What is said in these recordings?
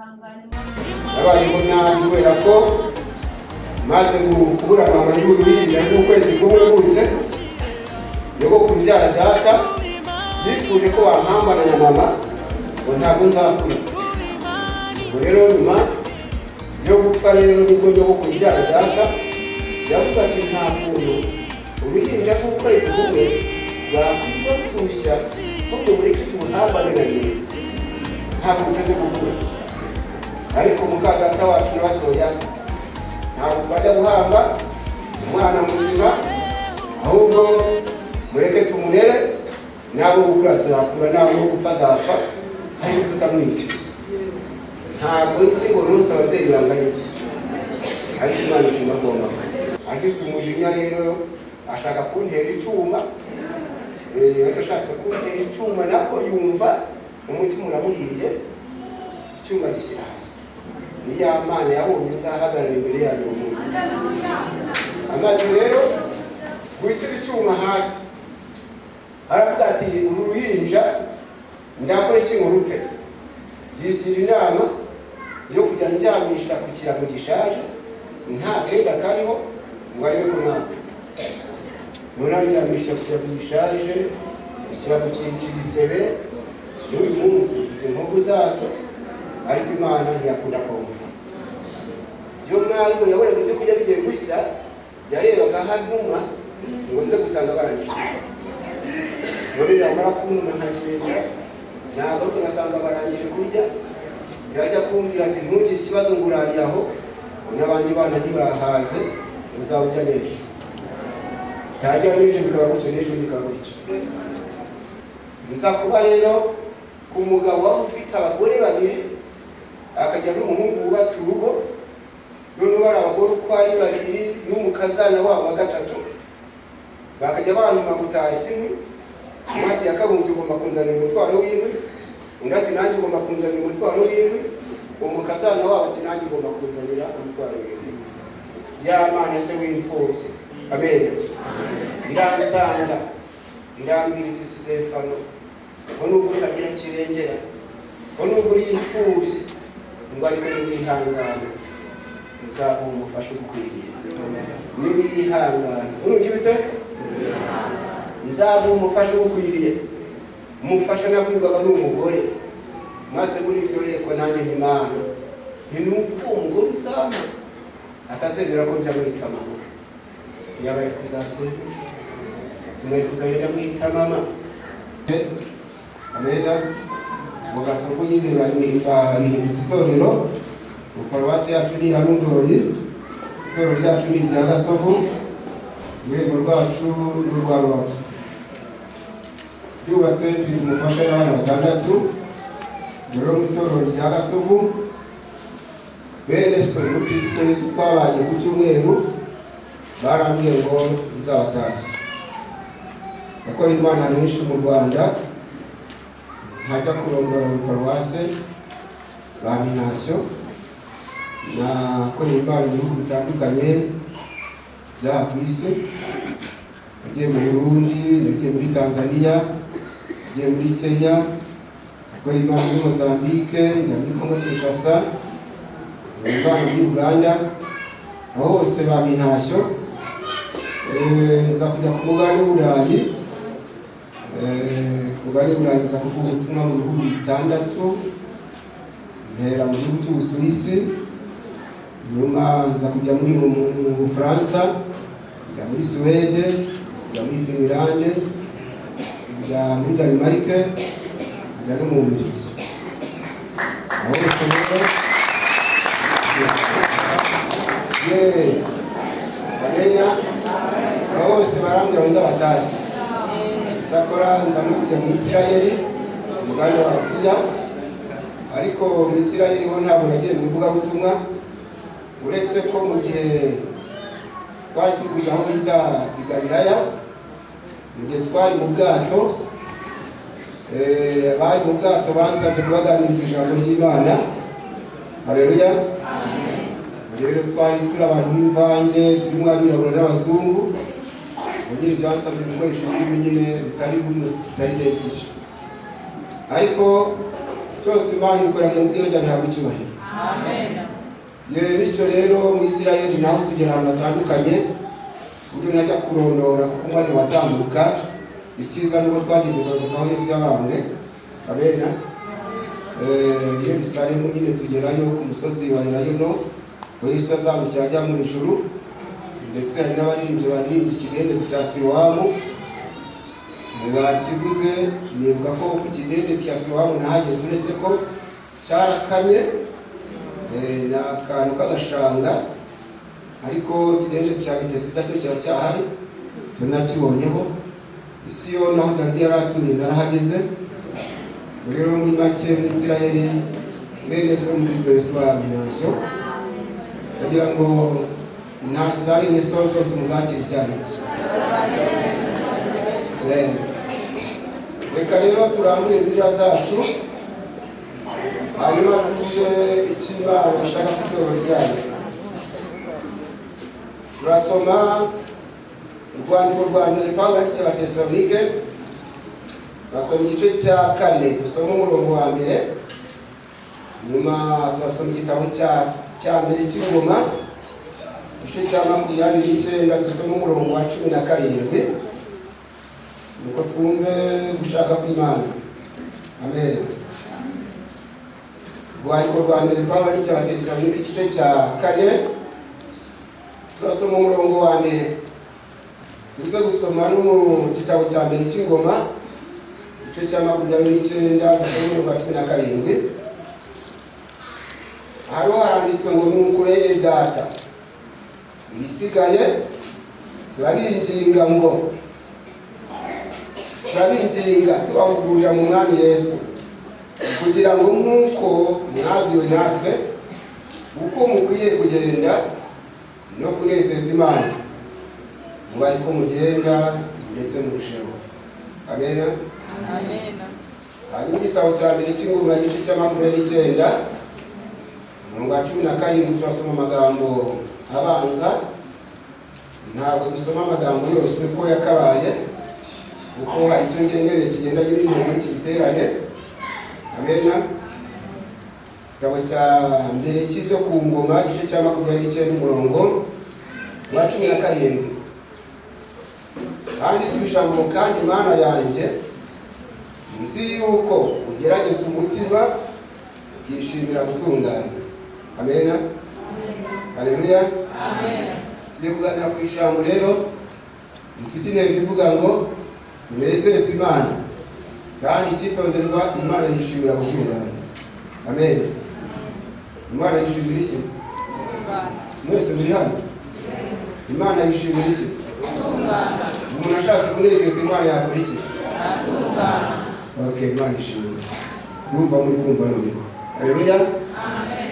yabayeho nabi kubera ko maze kubura mama y'uruhinja n'ukwezi kumwe gusa yogo kubyara data yifuje ko bampambana na mama ngo ntabwo nzakura. Ubwo rero nyuma yo gupfa rero nibwo yogo kubyara data yavuze ati nta kuntu uruhinja rw'ukwezi kumwe bakwiba kutushya ngo mureke tumuhambane na nyina ntabwo muteze gukura. Ariko muka data wacu n'abatoya ntabwo twajya guhamba umwana muzima, ahubwo mureke tumurere nabo gukura tuzakura nabo gupfa azapfa ariko tutamwica. Ntabwo nzi ngo rwose ababyeyi bangana iki, ariko Imana ishima agomba agize umujinya rero ashaka kuntera icyuma. Ariko ashatse kuntera icyuma nako yumva umutima uramuriye, icyuma gishyira hasi. Ni ya Mana yabonye nzahagarara imbere yayo umunsi. Amaze rero gushyira icyuma hasi aravuga ati uru ruhinja ndakora iki ngo rupfe? Yigira inama yo kujya njyamisha ku kirago gishaje nta genda kariho ngo arebe ko napfa. None njyamisha ku kirago gishaje, ikirago cy'igisebe, n'uyu munsi mfite inkovu zazo, ariko Imana ntiyakunda kumva. Iyo mwarimu yabonaga ibyo kurya bigiye gushya yarebaga hanyuma ngo nze gusanga barangije. None yamara kumuna nkagenda nagaruka ngasanga barangije kurya, yajya kumbwira ati ntugire ikibazo ngo urariye aho n'abandi bana ntibahaze uzawujya n'ejo. Cyajya n'ejo bikaba gutyo n'ejo bikaba gutyo. Biza kuba rero ku mugabo wari ufite abagore babiri akajya n'umuhungu wubatse urugo, none bari abagore uko ari babiri n'umukazana wabo wa gatatu, bakajya banyuma gutashya inkwi. Umwe ati yakabumbye ugomba kunzanira umutwaro w'inkwi, undi ati nanjye ugomba kunzanira umutwaro w'inkwi, umukazana wabo ati nanjye ugomba kunzanira umutwaro w'inkwi. Ya Mana se w'imfubyi, amen, iransanga irambwira iti Stefano, ngo nubwo utagira kirengera, ngo nubwo uri imfubyi, ngo ariko niwihangana nzaguha umufasha ugukwiriye. Niwihangana unugira iteka nzaguha umufasha ugukwiriye. Umufasha nabwirwaga n'umugore, maze muri iryo yeko nanjye ni Imana ni nuko umugore uzama atazemera ko njya mwita mama. Yabaye kuzatera inaye kuzahera mwita mama. Ameda mu gasoko nyine bahindutse itorero. Paruwasi yacu ni Harundoyi, itorero ryacu ni rya Gasovu, urwego rwacu n'urwa Rubavu. Ryubatse mfite umufasha n'abana 6. Rero mu itorero rya Gasovu bene so muri Kristo Yesu twabanye ku cyumweru barambwiye ngo nzabatashye. Akora Imana benshi mu Rwanda ntajya kurondora mu paruwase ba minasyo, nakoreye Imana mu bihugu bitandukanye bya ku isi. Nagiye mu Burundi, nagiye muri Tanzania, nagiye muri Kenya, nakoreye Imana muri Mozambique, njya muri Congo Kinshasa, muri Uganda, aho hose ba minasyo. Nza kujya ku mugabane w'Uburayi, kubari Burayi nza kuvuga ubutumwa mu bihugu 6. Ntera mu gihugu cy'Ubusuwisi, nyuma nza kujya muri Bufaransa, njya muri Suwede, njya muri Finland, njya muri Denmark, njya no mu Bubiligi. Aho bamenya bose barambwira nzabatashye. Cyakora nza no kujya mu Isirayeli, umugani wa Asiya, ariko mu Isirayeli ho ntabwo nagiye mu ivugabutumwa, uretse ko mu gihe twari turi aho bita i Galilaya, mu gihe twari mu bwato, abari mu bwato bansabye kubaganiriza ijambo ry'Imana. Haleluya. Rero twari turi abantu b'imvange, turimo abirabura n'abazungu, ugira ibyansabye gukoresha indimi nyine bitari bumwe, bitari neza. Ariko cyose Imana ikorera mu izina rya ntabwo icyubahiro. Amen. Bityo rero mu Isirayeli naho tugera ahantu hatandukanye uburyo najya kurondora kuko umwanya watambuka. Icyiza nuko twageze aho Yesu yabambwe. Amen. Yerusalemu nyine tugerayo ku musozi wa Elayono ngo Yesu azamukira ajya mu ijuru, ndetse hari n'abaririmbyi baririmbye ikidendezi cya Silowamu bakivuze. Nibuka ko ku kidendezi cya Silowamu nahageze uretse ko cyarakamye, ni akantu k'agashanga, ariko ikidendezi cya Betesida cyo kiracyahari tunakibonyeho. Isiyoni aho Dawidi yari atuye narahageze. Rero muri make mu Isirayeli bene se muri Kristo Yesu bamenyesho kugira ngo ntacyo zari ngeso zose muzakira cyane. Reka rero turambure Bibiliya zacu hanyuma tuvuge icyo Imana ishaka ku itorero ryayo. Turasoma urwandiko rwa mbere Pawulo yandikiye Abatesalonike, turasoma igice cya 4 dusoma umurongo wa mbere, nyuma turasoma igitabo cya mbere cy'Ingoma igice cya 29 dusoma umurongo wa 17, nuko twumve gushaka kw'Imana. Amen. Urwandiko rwa mbere Pawulo yandikiye Abatesalonike igice cya 4 turasoma umurongo wa mbere. Tuze gusoma no mu gitabo cya mbere cy'Ingoma igice cya 29 umurongo wa 17. Hariho haranditswe ngo nuko rero data ibisigaye turabinginga tubahugurira mu Mwami Yesu, kugira ngo nk'uko mwabwiwe natwe uko mukwiriye kugenda no kunezeza Imana muba ariko mugenda ndetse murusheho. Amen. Amen. Hanyuma igitabo cya mbere cy'Ingoma igice cya 29 umurongo wa 17 turasoma amagambo abanza. Ntabwo dusoma amagambo yose uko yakabaye kuko hari icyo ngendere kigenda n'intego y'iki giterane. Amen. Igitabo cya mbere cy'ibyo ku Ngoma igice cya 29 umurongo wa 17. Kandi si ijambo kandi Imana yanjye nzi yuko ugerageza umutima ukishimira gutungana. Amen. Haleluya. Amen. Tugiye kuganira ku ijambo rero mufite intego ivuga ngo tunezeze Imana, kandi icyitonderwa Imana yishimira gutungana. Amen. Imana yishimira iki? Mwese muri hano Imana yishimira iki? Umuntu ashatse kunezeza Imana yakora iki? Okay, Imana ishimira. Yumva muri kumva noneho. Haleluya. Amen.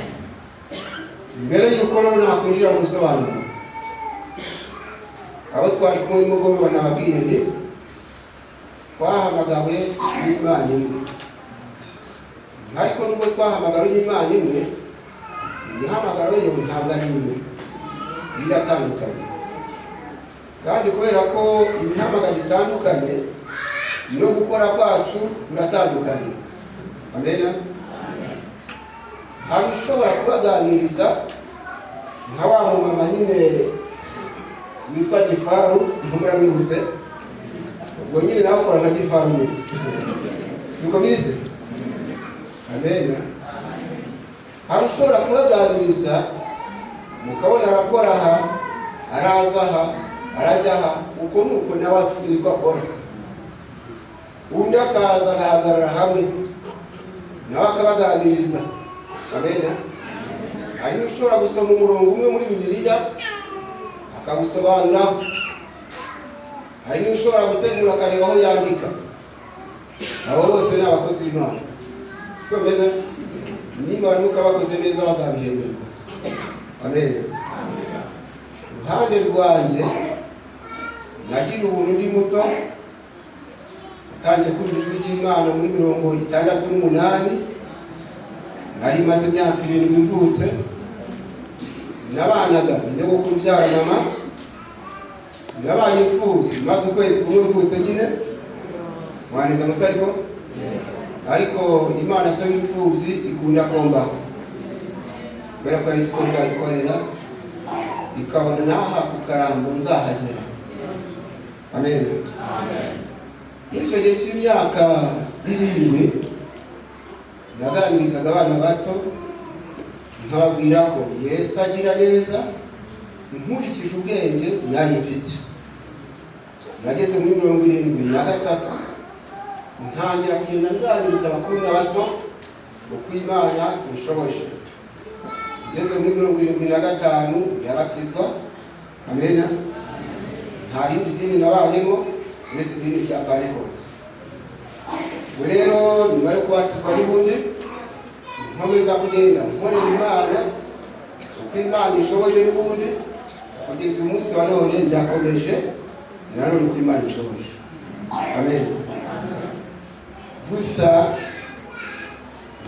Mbere y'uko rero nakwinjira mu busobanuro, abo twari kumwe nimugoroba nababwiye nti twahamagawe n'Imana imwe, ariko nubwo twahamagawe n'Imana imwe, imihamagaro yo ntabwo ari imwe, iratandukanye. Kandi kubera ko imihamagaro itandukanye no gukora kwacu biratandukanye. Amen. Hari ushobora kubaganiriza nka wa mumama nyine witwa Gifaru, ntumurabibutse ubwo nyine nawe ukora nka Gifaru nyine, siko bise? Amen. Hari ushobora kubaganiriza mukabona arakora aha, araza aha, arajya aha, uko nuko nawe afite akora. Undi akaza agahagarara hamwe nawe akabaganiriza. Amen. Hari ushobora gusoma umurongo umwe muri Bibiliya akagusobanura. Hari ushobora gutegura akareba aho yandika. Abo bose ni abakozi b'Imana, siko bimeze? Niba barimo bakoze neza bazabihemberwa. Amen. Uruhande rwanjye nagira ubuntu ndi muto, natangiye kumva ijwi ry'Imana muri 68. Nari maze imyaka 7 mvutse, nabanaga njye kubyara mama, nabaye imfuzi maze ukwezi kumwe mvutse nyine. Mwaneza mutwe ariko ariko Imana se w'imfubyi ikunda kombaho kubera ko ari ko nzayikorera ikabona naha ku karambo nzahagera. Amen. Muri icyo gihe cy'imyaka 7 naganirizaga abana bato nkababwira ko Yesu agira neza nkurikije ubwenge nari mfite. Nageze muri 73 ntangira kugenda nganiriza abakuru n'abato uko Imana inshoboje. Ngeze muri 75 ndabatizwa. Amen. Nta rindi dini nabayemo uretse idini rya Pentecost. Rero nyuma yo kubatizwa n'ubundi nkomeza kugenda nkorera Imana uko Imana inshoboje n'ubundi kugeza umunsi wa none ndakomeje nanone uko Imana inshoboje. Amen. Gusa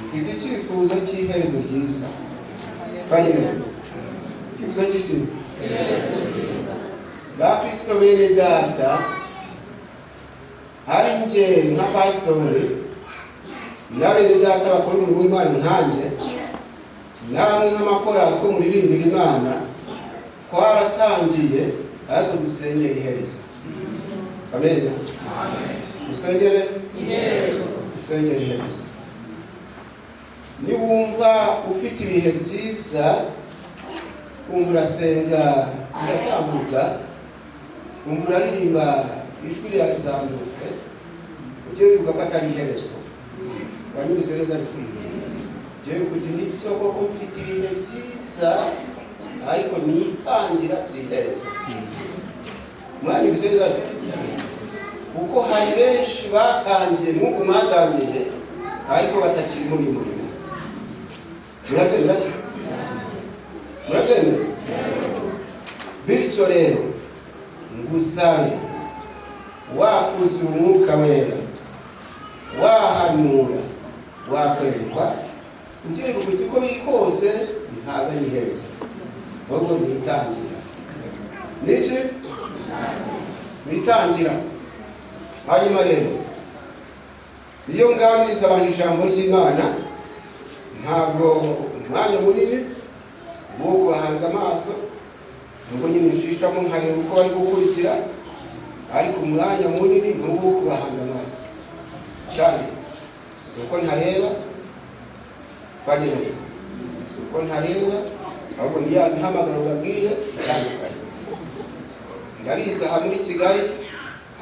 mfite icyifuzo cy'iherezo ryiza. Icyifuzo cy'iki? Bakristo bene data, hari nje nka pastori n'abene data bakora umurimo w'Imana nkanjye, namwe nk'amakorali ko muririmbira Imana, twaratangiye ariko dusengera iherezo. Amen. Dusengere iherezo. Dusengere iherezo. Niwumva ufite ibihe byiza urasenga uratambuka uraririmba ijwi ryazamutse ujye wibuka ko atari iherezo. Banyuze neza ariko jyewe kuti nibyo koko mfite ibihe byiza ariko nitangira si iherezo. Mwanyuze neza kuko hari benshi batangiye nk'uko mwatangiye ariko batakiri muri uyu murimo. Murabyemera se? Murabyemera? Bityo rero ngusabe wakuze umwuka wera, wahanura, wakwerekwa, ugiye kuko uko biri kose ntabwo ari iherezo ahubwo nitangira. Niki? Nitangira. Hanyuma rero iyo nganiriza abantu ijambo ry'Imana ntabwo umwanya munini wo guhanga amaso ngo nyine nshishamo nkareba uko bari gukurikira, ariko umwanya munini ni uwo kubahanga amaso. Kandi si uko ntareba bageneye, si uko ntareba ahubwo ni ya mihamagaro babwiye itandukanye. Ndabizi aha muri Kigali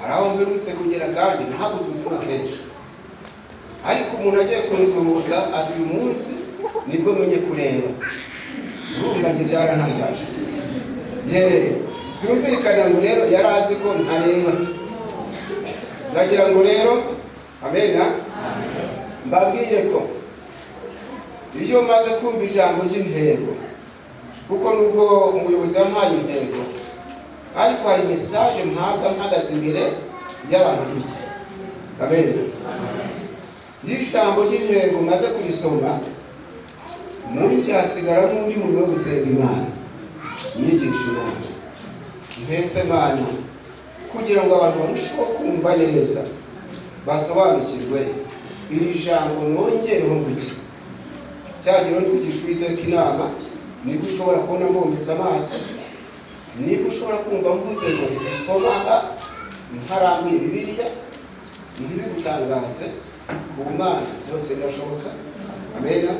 hari aho mperutse kugera kandi nahabuze ubutumwa kenshi, ariko umuntu agiye kunsuhuza ati uyu munsi nibwo menye kureba. Urumva njye byarantangaje. Byumvikana ngo rero yari azi ko ntareba. Ndagira ngo rero amena mbabwire ko iyo maze kumva ijambo ry'intego, kuko nubwo umuyobozi yampaye intego ariko hari message mpabwa mpagaze imbere y'abantu bike. Amena. Ijambo ry'intego maze kurisoma muri njye hasigara n'undi muntu wo gusenga Imana yigisha Imana ntese Imana kugira ngo abantu barusheho kumva neza basobanukirwe iri jambo nongereho nguki. Cyagiro ndi kugisha Uwiteka inama, nibwo ushobora kubona mbombeza amaso, nibwo ushobora kumva mvuze ngo usoma ntarambuye Bibiliya ntibigutangaze. Ku Mana byose birashoboka. Amena.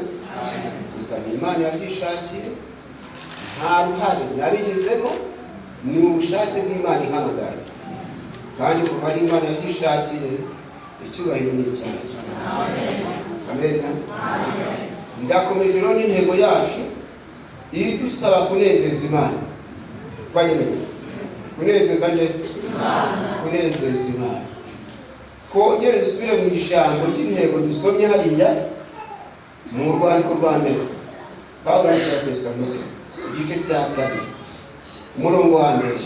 Gusa ni Imana yabyishakiye, nta ruhare nabigizemo, ni ubushake bw'Imana ihamagara, kandi kuva ari Imana yabyishakiye icyubahiro ni cyane. Amena. Ndakomeje rero n'intego yacu idusaba kunezeza Imana. Twagereye kunezeza nde? Kunezeza Imana. Kongere dusubire mu ijambo ry'intego dusomye hariya mu rwandiko rwa mbere Pawulo yandikira Abatesalonike igice cya 2 umurongo wa mbere.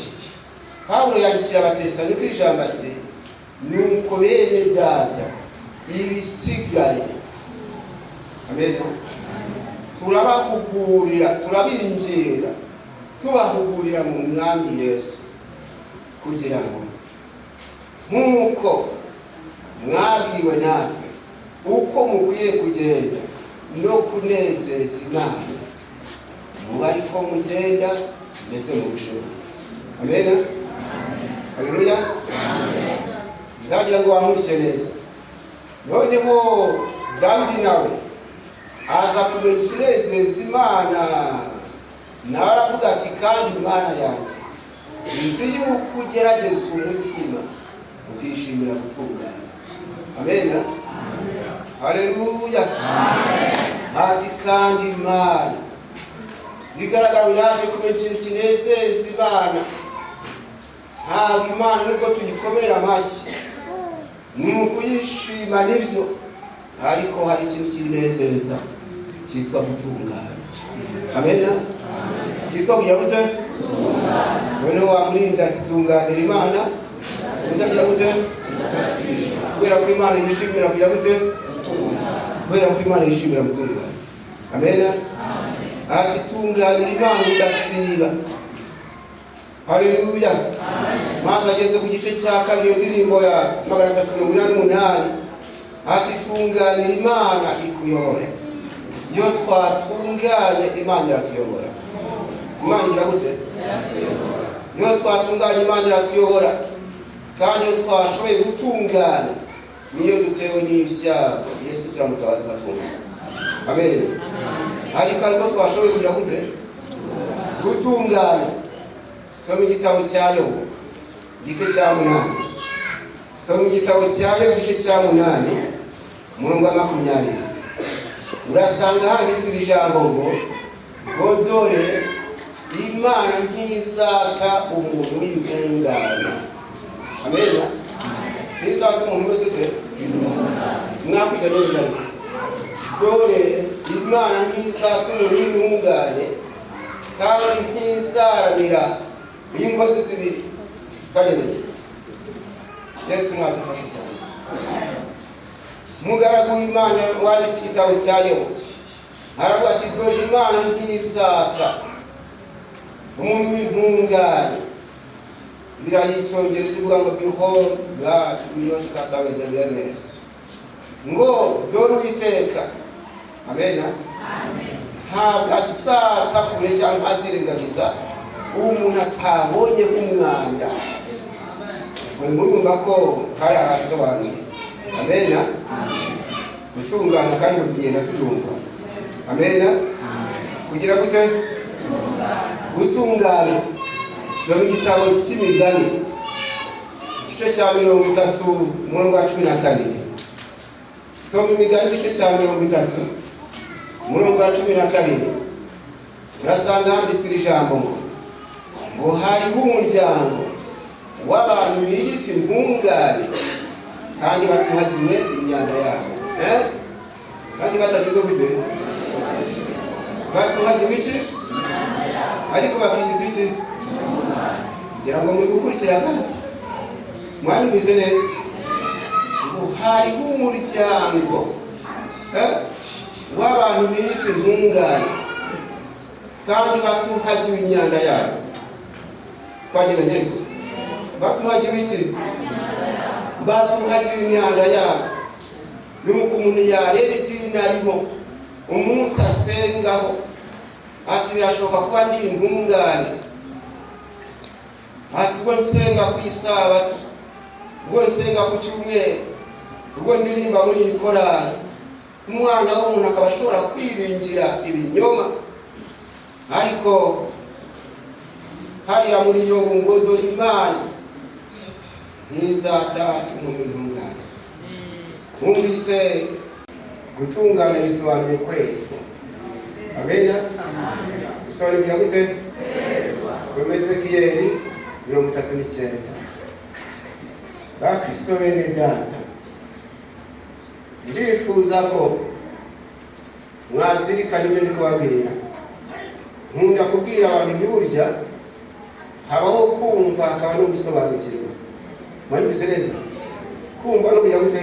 Pawulo yandikira Abatesalonike ijambo ati nuko bene data ibisigaye. Amen. Turabahugurira, turabinginga, tubahugurira mu Mwami Yesu kugira ngo nk'uko mwabwiwe natwe uko mukwiriye kugenda no kunezeza Imana muba ariko mugenda ndetse mu bushobozi. Amena. Haleluya. Ndagira ngo wamurike neza. Noneho Dawidi nawe aza kumenya ikinezeza Imana, nawe aravuga ati kandi Imana yanjye nzi yuko ugerageza umutima ukishimira gutungana. Amena. Haleluya. Ati kandi Imana bigaragara yaje kumenya ikintu kinezeza Imana. Ntabwo Imana nubwo tuyikomera amashyi ni ukuyishima n'ibyo, ariko hari ikintu kinezeza cyitwa gutungana. Amena. Cyitwa kugira gute? Noneho wamurinda ati tunganira Imana uzagira gute? Kubera ko Imana yishimira kugira gute? Kubera ko Imana yishimira gutungana. Amena. Ati tunganira Imana udasiba. Haleluya. Maze ageze ku gice cya kabiri indirimbo ya 388 ati tunganira Imana ikuyobore. Iyo twatunganye Imana iratuyobora. Imana igira gute? Iyo twatunganye Imana iratuyobora. Kandi iyo twashoboye gutungana niyo dutewe n'ibyago Yesu turamutabaza gatungana. Amen. Ariko ariko twashoboye kugira gute? Gutungana. Soma igitabo cya Yobu igice cya 8. Soma igitabo cya Yobu igice cya 8 umurongo wa 20. Urasanga handitse ijambo ngo dore Imana ntizaka umuntu w'intungane. Amena. Ntizaka umuntu wese ute? Mwakujya neza. Dore Imana ntizaka umuntu w'intungane kandi ntizaramira ingozi zibiri. Kagende. Yesu mwatufashe cyane. Mugaragu w'Imana wanditse igitabo cya Yobu aravuga ati dore Imana ntizaka umuntu w'intungane. Birayicyongereza ivuga ngo behold God will not cast away the blameless. Ngo dore Uwiteka. Amena. Amen. Ntabwo azaka kure cyangwa azirengagiza umuntu atabonye umwanda. Mwe murumva ko hari ahasobanuye. Amena. Gutungana kandi tugenda tujumva. Amena. Kugira gute? Gutungana. Soma igitabo cy'Imigani igice cya 30 umurongo wa 12. Soma Imigani igice cya 30 umurongo wa 12. Urasanga handitse ijambo ngo hariho umuryango w'abantu biyita intungane kandi batuhagiwe imyanda yabo. Kandi batagize gute? Batuhagiwe iki? Ariko bakiyita iki? Kugira ngo muri gukurikira kandi mwanyumvise neza ngo hariho umuryango w'abantu biyita intungane kandi batuhagiwe imyanda yabo. Twagira nyariko batuhagiwe iki? Batuhagiwe imyanda yabo. Nuko umuntu yareba idini arimo umunsi asengaho ati birashoboka kuba ndi intungane. Ati ubwo nsenga ku Isabato, ubwo nsenga ku Cyumweru, ubwo ndirimba muri iyi korali. Umwana w'umuntu akaba ashobora kwiringira ibinyoma. Ariko hariya muri Yobu ngo dore Imana ntizata umuntu w'intungane. Mwumvise gutungana bisobanuye kwezwa. Amena. Bisobanuye gute? Soma Ezekiyeli 39. Bakristo bene data, ndifuza ko mwazirikana ibyo ndi kubabwira. Nkunda kubwira abantu ntiburya habaho kumva hakaba no gusobanukirwa. Mwanyumvise neza? Kumva no kugira gute?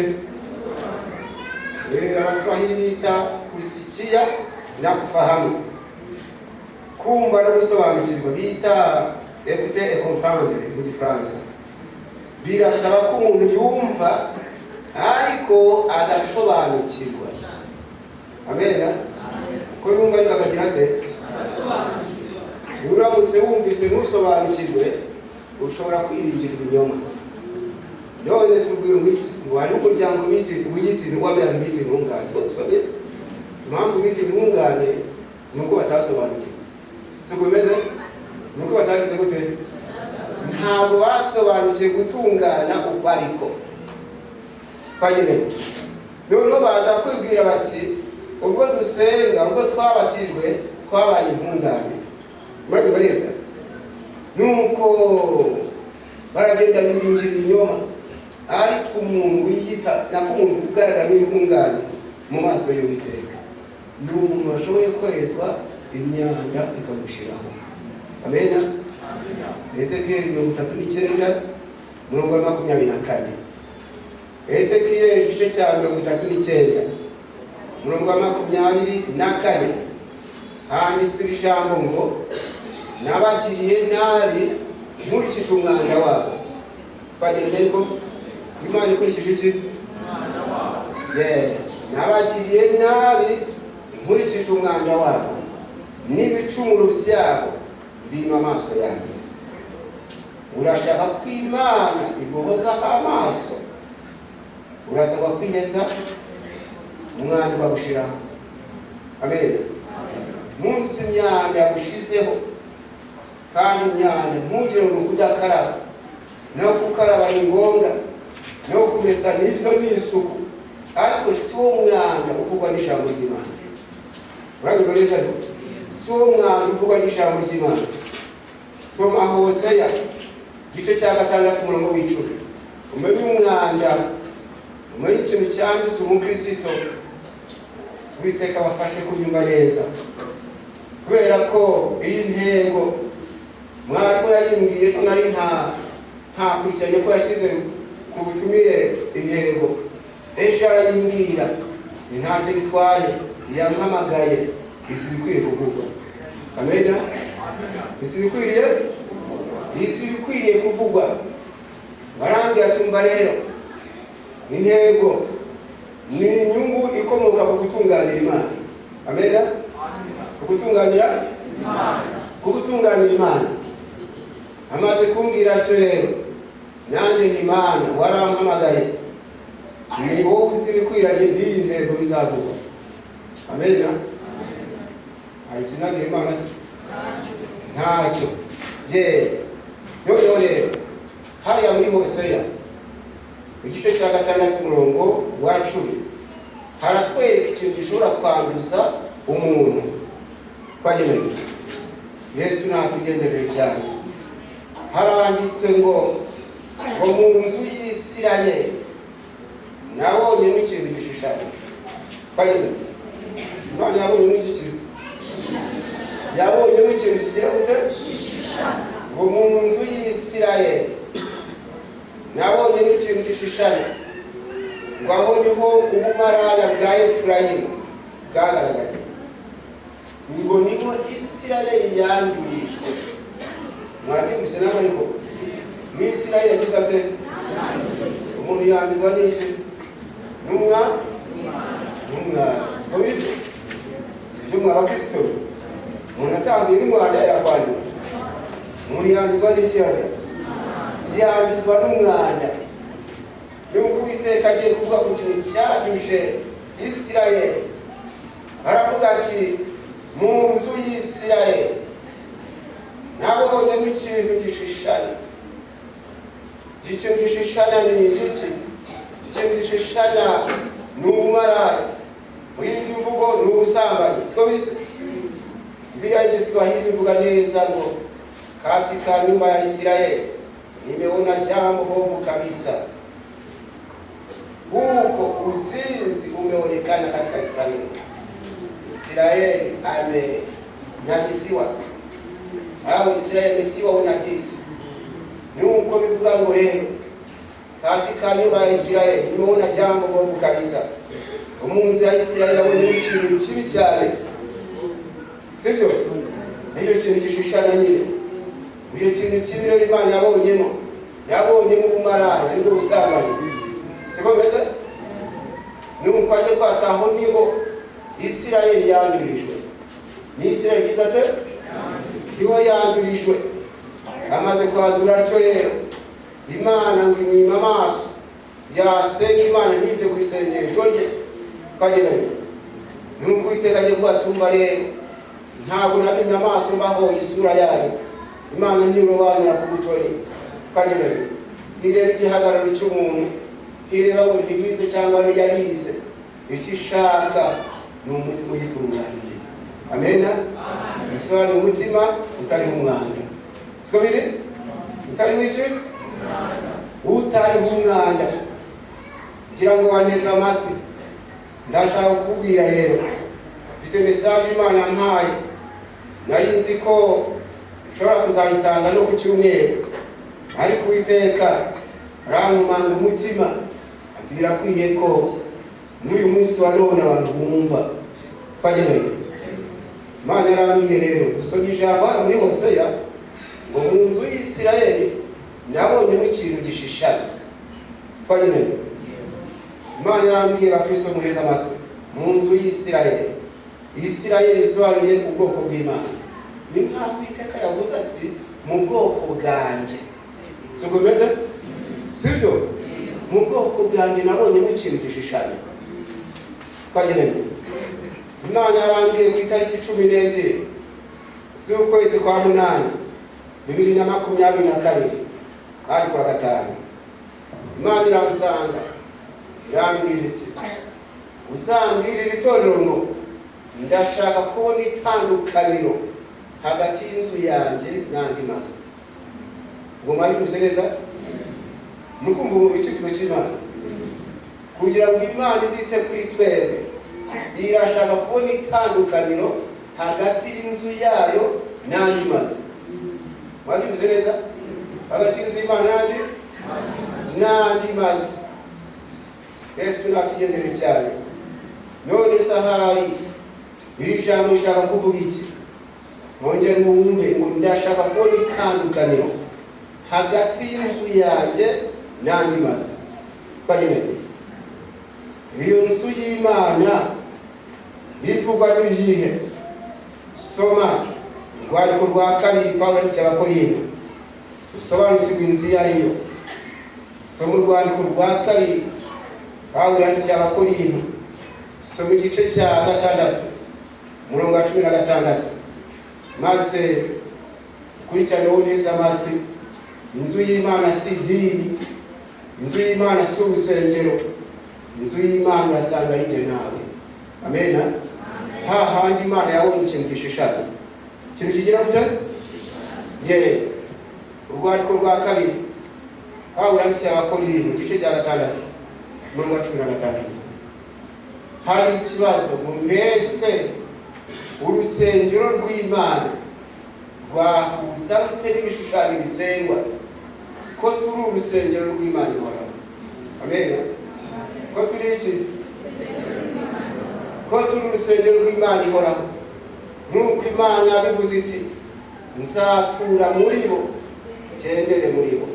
Abaswahili bita kusikia na kufahamu. Kumva no gusobanukirwa bita écouter et comprendre mu Gifaransa. Birasaba ko umuntu yumva ariko adasobanukirwa. Amena. Ko yumva ariko akagira ate? Uramutse wumvise ntusobanukirwe ushobora kwiringira ibinyoma. None tubwiye ngo iki? Ngo hari umuryango w'iyitirwa abantu bita intungane. Twasomye impamvu bita intungane nuko batasobanukiwe. Siko bimeze? Nuko batagize gute? Ntabwo basobanukiye gutungana uko ariko. Kwageneye. None baza kwibwira bati ubwo dusenga, ubwo twabatijwe twabaye intungane. Muri bareza. Nuko baragenda biringira ibinyoma. Ariko umuntu wiyita nako umuntu ugaragara nk'intungane mu maso y'Uwiteka ni umuntu washoboye kwezwa imyanda ikamushiraho. Amena. Ezekiel 39:24. Ezekiel igice cya 39:24 handitse ijambo ngo nabagiriye nabi nkurikije umwanda wabo. Twagereye ariko Imana ikurikije iki? Nabagiriye nabi nkurikije umwanda wabo n'ibicumuro byabo bima amaso yanjye. Urashaka ko Imana ibohoza amaso? Urasaba kwiyeza umwanda babushiraho. Amen. Munsi imyanda yagushizeho kandi imyanda ntugire urukudakaraba. No kukaraba ni ngombwa, no kumesa n'ibyo ni isuku, ariko si wo mwanda uvugwa n'ijambo ry'Imana. Urabikoreza rero? Si wo mwanda uvugwa n'ijambo ry'Imana. Soma Hosea igice cya 6:10. Umenye umwanda, umenye ikintu cyanduza umukristo. Uwiteka bafashe kunyumva neza. Kubera ko iyi ntego mwarimu yayimbwiye ko nari ntakurikiranye ko yashyize ku butumire intego. Ejo arayimbwira ntacyo bitwaye, yampamagaye isi bikwiriye kuvugwa. Amena. Isi bikwiriye kuvugwa. Barangiye atumva rero intego ni inyungu ikomoka ku gutunganira Imana. Amena. Kugutunganira Imana. Amaze kumbwira cyo rero nanjye ni Imana warampamagaye. Ni wowe uzi bikwiranye n'iyi ntego bizavugwa. Amena. Hari kinanira Imana se? Ntacyo. Noneho rero hariya muri Hosea igice cya 6:10 haratwereka ikintu gishobora kwanduza umuntu. Kwageneye Yesu natugenderere cyane. Haranditswe ngo mu nzu y'Isirayeli nabonyemo ikintu gishishana. Kwageneye Imana yabonyemo ikintu kigira gute? Ngo mu nzu y'Isirayeli nabonyemo ikintu gishishana. Ngo aho niho ubumaraya bwa Efurayimu bwagaragaye. Ngo niho Isirayeli yanduye. Mwabimuse n'amariko ni Isirayeli yagize ate? Umuntu yanduzwa n'iki? N'umwanda. Sibise? Sibyo mw'abakristo. Umuntu atangiye n'umwanda yakwandura. Umuntu yanduzwa n'iki hariya? Yanduzwa n'umwanda. Nuko Uwiteka agiye kuvuga ku kintu cyanduje Isirayeli. Aravuga ati mu nzu y'Isirayeli nabonyemo ikintu gishishana. Ikintu gishishana ni iki? Ikintu gishishana ni umaraya. Mu yindi mvugo ni ubusambanyi. Siko bise? Bibiliya y'Igiswahili ivuga neza ngo katika nyumba ya Israeli nimeona jambo bovu kabisa. Huko uzinzi umeonekana katika Efraimu. Israeli amenajisiwa. Au Israeli metiwa unajisi. Nuko bivuga ngo rero katika nyumba ya Israeli nimeona jambo bovu kabisa. Umunzi ya Israeli abonye ikintu kibi cyane. Sibyo? Iyo kintu gishishana nyine. Iyo kintu kibi rero Imana yabonyemo ubumaraya n'ubusambanyi. Siko bese? nuko ajye kwataho niho Isirayeli yandurijwe. Ni Isirayeli igize ate? Niho yandurijwe. Amaze kwandura atyo rero, Imana ngo imwima amaso yasenga Imana ntiyite ku isengesho rye. Twagendanye nuko Uwiteka agiye kubatumba rero, ntabwo nabimye amaso mbaho isura yayo. Imana ntirobanura ku butoni. Twagendanye ireba igihagararo cy'umuntu, ireba ngo ntiyize cyangwa ntiyarize. Icyo ishaka ni umutima uyitunganiye. Amena. Bisobanura umutima utariho umwanda. Siko biri? Utariho iki? Utariho umwanda. Ngira ngo waneze amatwi. Ndashaka kukubwira rero, mfite message Imana yampaye. Nari nzi ko ushobora kuzayitanga no ku cyumweru, ariko Uwiteka arankomanga umutima ati birakwiye ko n'uyu munsi wa none abantu bumva. Twagendanye Imana yarambwiye rero, dusomye ijambo muri Hoseya ngo mu nzu y'Isirayeli nabonyemo ikintu gishishana. Twagendanye Imana yarambwiye bakristo mureza amatwi, mu nzu y'Isirayeli. Isirayeli bisobanuye ubwoko bw'Imana. Ni nk'aho Uwiteka yavuze ati mu bwoko bwanjye. Siko bimeze? Sibyo? Mu bwoko bwanjye nabonyemo ikintu gishishana. Twagendanye Imana yarambwiye ku itariki 12 z'ukwezi kwa munani 2022 ari kwa gatanu. Imana iransanga irambwira iti uzambwira iri torero ngo ndashaka kubona itandukaniro hagati y'inzu yanjye n'andi mazu. Ngo mwanyuze neza? Mukumva icyifuzo cy'Imana kugira ngo Imana izite kuri twebwe, irashaka kubona itandukaniro hagati y'inzu yayo n'andi mazu. Mwanyuze neza? Hagati y'inzu y'Imana n'andi mazu. Yesu natugendere cyane. None sahari iri jambo rishaka kuvuga iki? Mwongere mwumve ngo ndashaka kubona itandukaniro hagati y'inzu yanjye n'andi mazu. Twagendanye iyo nzu y'Imana ivugwa n'iyihe? Soma urwandiko rwa 2 Pawulo yandikiye Abakorinto usobanukirwe inzu yariyo. Soma urwandiko rwa 2 Pawulo yandikiye Abakorinto, soma igice cya 6 umurongo wa 16, maze ukurikirane neza amatwi. Inzu y'Imana si idini, inzu y'Imana si urusengero, inzu y'Imana asanga ari njye nawe. Amena. Hahandi Imana yabonye ikintu gishishana, ikintu kigira gute? Ye urwandiko rwa 2 Pawulo yandikiye Abakorinto igice cya 6 umurongo wa 16. Hari ikibazo ngo mbese urusengero rw'Imana rwahuza rute n'ibishushanyo bisengwa? Ko turi urusengero rw'Imana ihoraho. Amen. Ko turi iki? Ko turi urusengero rw'Imana ihoraho. Nuko Imana yabivuze iti nzatura muri bo, gendere muri bo,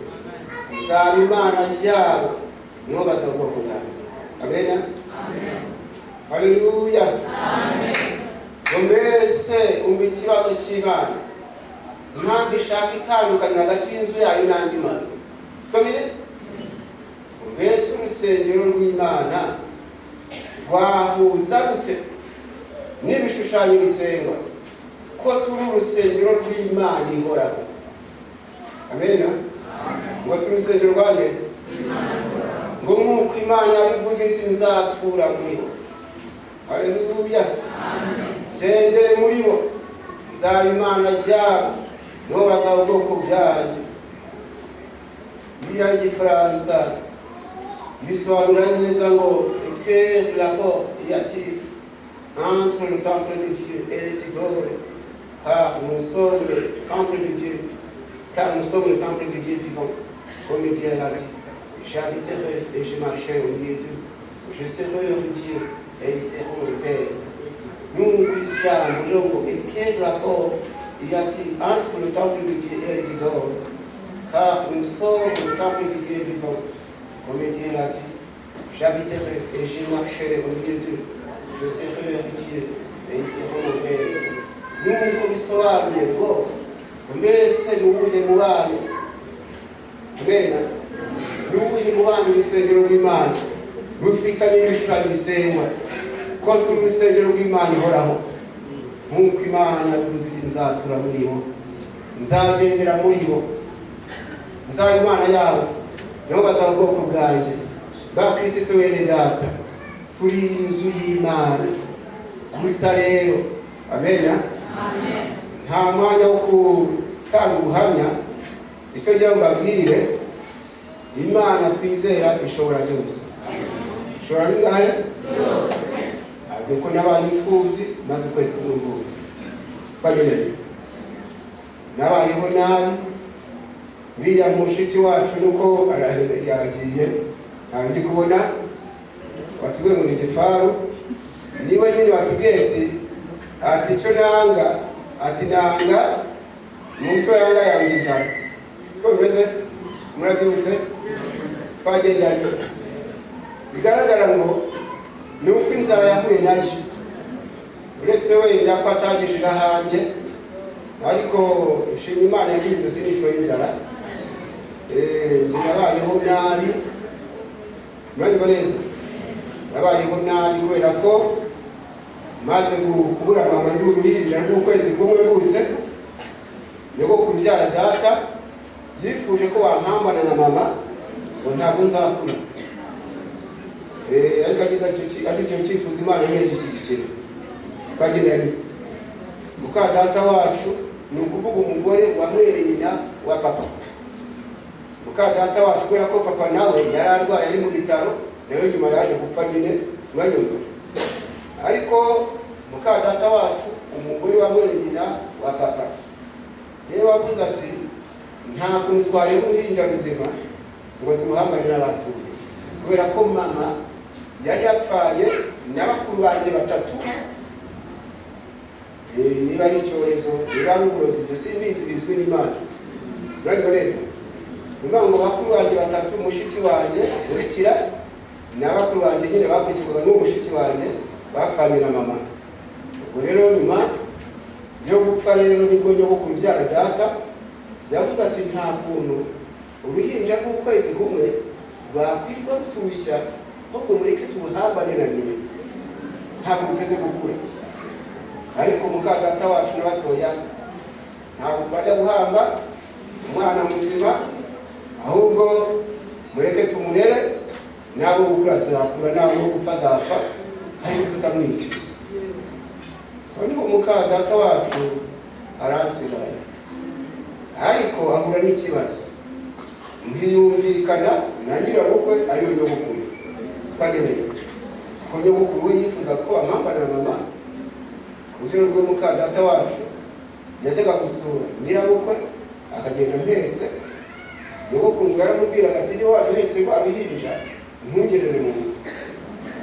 nzaba Imana yabo, niho baza ubwoko bwanjye. Amen. Haleluya. Amen. Mbese umva ikibazo cy'Imana, ntabwo ishaka itandukaniro hagati y'inzu yayo n'andi mazu. Siko biri? Mbese urusengero rw'Imana rwahuza gute n'ibishushanyo bisengwa? Ko turi urusengero rw'Imana ihoraho. Amen. Ngo turi urusengero rw'Imana ihoraho. Ngo nk'uko Imana yabivuze iti nzatura muri bo. Haleluya. Amen. Gendere muri bo, nzaba Imana yabo, niho bazaba ubwoko bwanjye. Bibiliya y'Igifaransa ibisobanura neza ngo quel rapport y a-t-il entre le temple de Dieu et les idoles, car nous sommes le temple de Dieu, car nous sommes le temple de Dieu vivant, comme dit la vie. J'habiterai et je marcherai au milieu d'eux, je serai leur Dieu et ils seront mon Père. Nous Christians, et quel rapport y a-t-il entre le temple de Dieu et les idoles? Car nous sommes le temple de Dieu vivant. Comme Dieu l'a dit, j'habiterai et j'y marcherai au milieu d'eux. Je serai leur Dieu et ils seront mon père. Nuko bisobanuye ngo mbese n'ubuhe mubano, amena, n'ubuhe mubano urusengero rw'Imana rufitanye n'ibishushanyo bisengwa, ko turi urusengero rw'Imana ihoraho. Nk'uko Imana ivuze iti nzatura muri bo, nzagendera muri bo, nzaba Imana yabo, nabo bazaba ubwoko bwanjye. Ba Kristo bene data, turi inzu y'Imana. Gusa rero, amena, nta mwanya wo gutanga ubuhamya. Icyo ngira ngo mbabwire, Imana twizera ishobora byose. Ishobora bingahe? Byose. Ntabwo ko nabaye imfubyi maze kwezi kumuvutse twageneye, nabayeho nabi. Buriya mushiki wacu nuko yagiye, ntawe ndi kubona, watubwiye ngo ni Gifaru, niwe nyine watubwiye ati icyo nanga, ati nanga n'umutwe yanga yangiza. Siko bimeze? Murabyutse? Twagendanye. Bigaragara ngo ni uko inzara yahuye nayo, uretse wenda ko atangishije ahanjye, ariko nshima Imana yagize sinishwe n'inzara. Nabayeho nabi, muranyumva neza? Nabayeho nabi kubera ko maze kubura mama ndi uruhinja rw'ukwezi kumwe mvutse. Nyogokuru byara data yifuje ko bampambana na mama ngo ntabwo nzakura. Ariko agize icyifuzo Imana ntiyagishyigikira. Twagendanye. Muka data wacu ni ukuvuga umugore wa mwene nyina wa papa. Muka data wacu kubera ko papa nawe yari arwaye ari mu bitaro, nawe nyuma yaje gupfa nyine, mwanyumva. Ariko muka data wacu umugore wa mwene nyina wa papa niwe wavuze ati nta kuntu twareba uruhinja ruzima ngo tumuhamane n'abapfuye, kubera ko mama yari yapfaye n'abakuru banjye batatu. Niba ari icyorezo, niba ari uburozi, ibyo simbizi, bizwi n'Imana. Urabona neza? Niba ngo bakuru banjye batatu, mushiki wanjye urikira n'abakuru banjye nyine bakurikirwaga n'uwo mushiki wanjye bapfanye na mama. Ubwo rero nyuma yo gupfa rero nibwo nyogokuru byara data yavuze ati nta kuntu uruhinja rw'ukwezi kumwe bakwirwa rutushya ahubwo mureke tubuhambane na nyina, ntabwo ruteze gukura. Ariko muka data wacu n'abatoya ntabwo twajya guhamba umwana muzima, ahubwo mureke tumurere, nabo gukura azakura, nabo gupfa azapfa, ariko tutamwica. Noneho muka data wacu aransigara, ariko ahura n'ikibazo, ntiyumvikana na nyirabukwe ariwe nyogokuru. Twageneye ko nyogokuru we yifuza ko ampambana na mama. Urugero rwe muka data wacu yajyaga gusura nyirabukwe akagenda mpetse. Nyogokuru yaramubwiraga ati niba waje uhetse rwa ruhinja ntungerere mu nzu,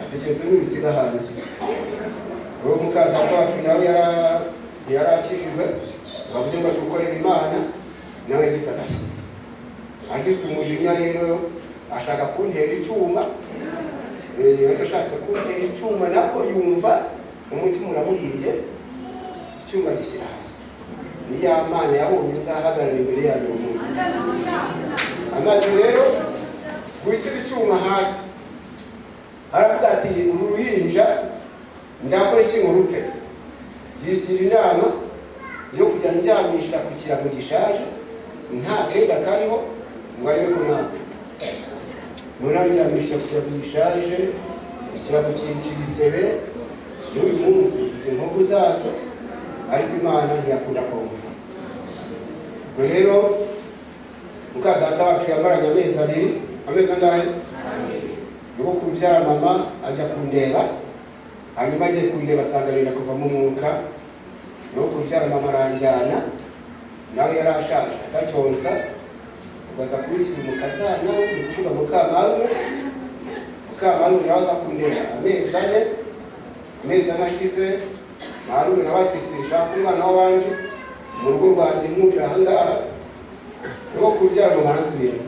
atekereza n'ibisiga hanze. Uwo muka data wacu nawe yarakijijwe, bavuze ngo dukorera Imana, nawe yagisagaye. Agize umujinya rero ashaka kuntera icyuma, ariko ashatse kuntera icyuma nabwo yumva umutima uramuriye, icyuma gishyira hasi. Ni ya Mana yabonye nzahagarara imbere yayo uyu munsi. Amaze rero gushyira icyuma hasi, aravuga ati uru ruhinja ndakora iki ngo rupfe? Yigira inama yo kujya njyamisha ku kirago gishaje, nta kenda kariho, ngo arebe ko napfa. None njyamisha ku kirago gishaje, ikirago cy'igisebe. N'uyu munsi mfite inkovu zazo, ariko Imana ntiyakunda kumva. Ubwo rero muka data wacu yamaranye amezi abiri, amezi angahe? Nyogokuru byara mama ajya kundeba, hanyuma agiye kundeba asanga arenda kuvamo umwuka. Nyogokuru byara mama aranjyana, nawe yari ashaje atacyonsa, ugaza kubishyira umukazana we, ni kuvuga Mukamarume. Mukamarume nawe aza kundeba amezi ane ashize. Marume nawe ati sinshaka umwana w'abandi mu rugo rwanjye nkundira ahangaha. Nyogokuru byara mama arasubira.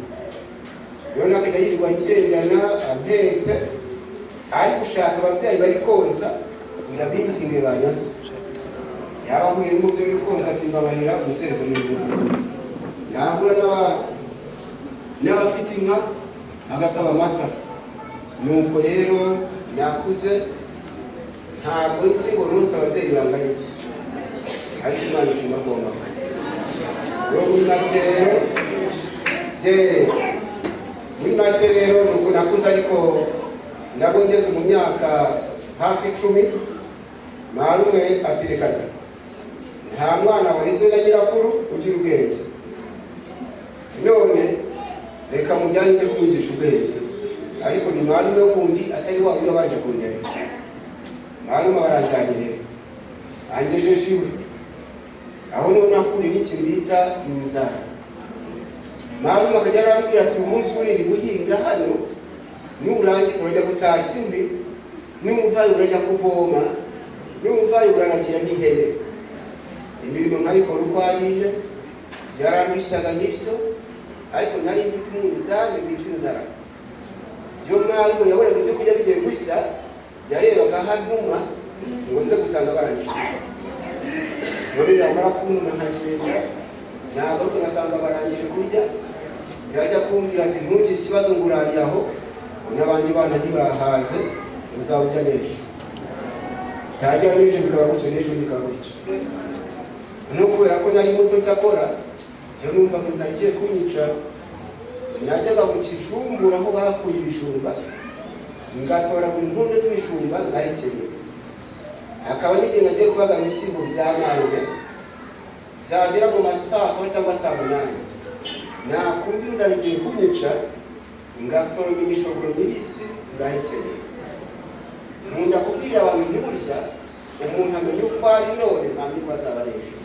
none akajya yirirwa agendana ampetse ari gushaka ababyeyi bari konsa birabinginge banyose yaba ahuye n'umubyeyi uri konsa ati mbabarira umuseze n'umwana yahura n'abafite inka agasaba amata nuko rero yakuze ntabwo nzi ngo nose ababyeyi bangana iki ariko Imana ishima agomba muri make rero nuko nakuze ariko nabo ngeze mu myaka hafi 10 marume atirekanya nta mwana warizwe na nyirakuru ugira ubwenge none reka mujyane njye kumwigisha ubwenge ariko ni marume wundi atari wa uri waje kundera marume baranjyanye rero angejeje iwe aho none akuri n'ikintu bita imizari marume akajya arambwira ati umunsi uri guhinga hano nurangiza urajya gutashya inkwi n'umvayo urajya kuvoma n'umvayo uraragira n'ihene imirimo nkayikora uko ariye byarambishyaga n'ibyo ariko nari mfite umunzani witwa inzara iyo marume yabonaga ibyo kurya bigiye gushya yarebaga hanyuma ngo nze gusanga barangije none yamara kunuma nkagenda nagaruka ngasanga barangije kurya yajya kumbwira ati ntugire ikibazo ngo urariye aho n'abandi bana ntibahaze uzawujya n'ejo cyajya n'ejo bikaba gutyo n'ejo bikaba gutyo no kubera ko nari muto cyakora iyo numvaga inzara igiye kunyica najyaga mu kijumbura aho bakuye ibijumba ngatora buri ntunde z'ibijumba ngahekenye akaba n'igihe nagiye kubaga ibishyimbo bya marume byagera mu masaa 7 cyangwa saa 8 nakumva inzara igiye kunyica ngasoroma imishogoro mibisi ngahekenye nkunda kubwira abantu ntiburya umuntu amenya uko ari none ntamenya azaba ejo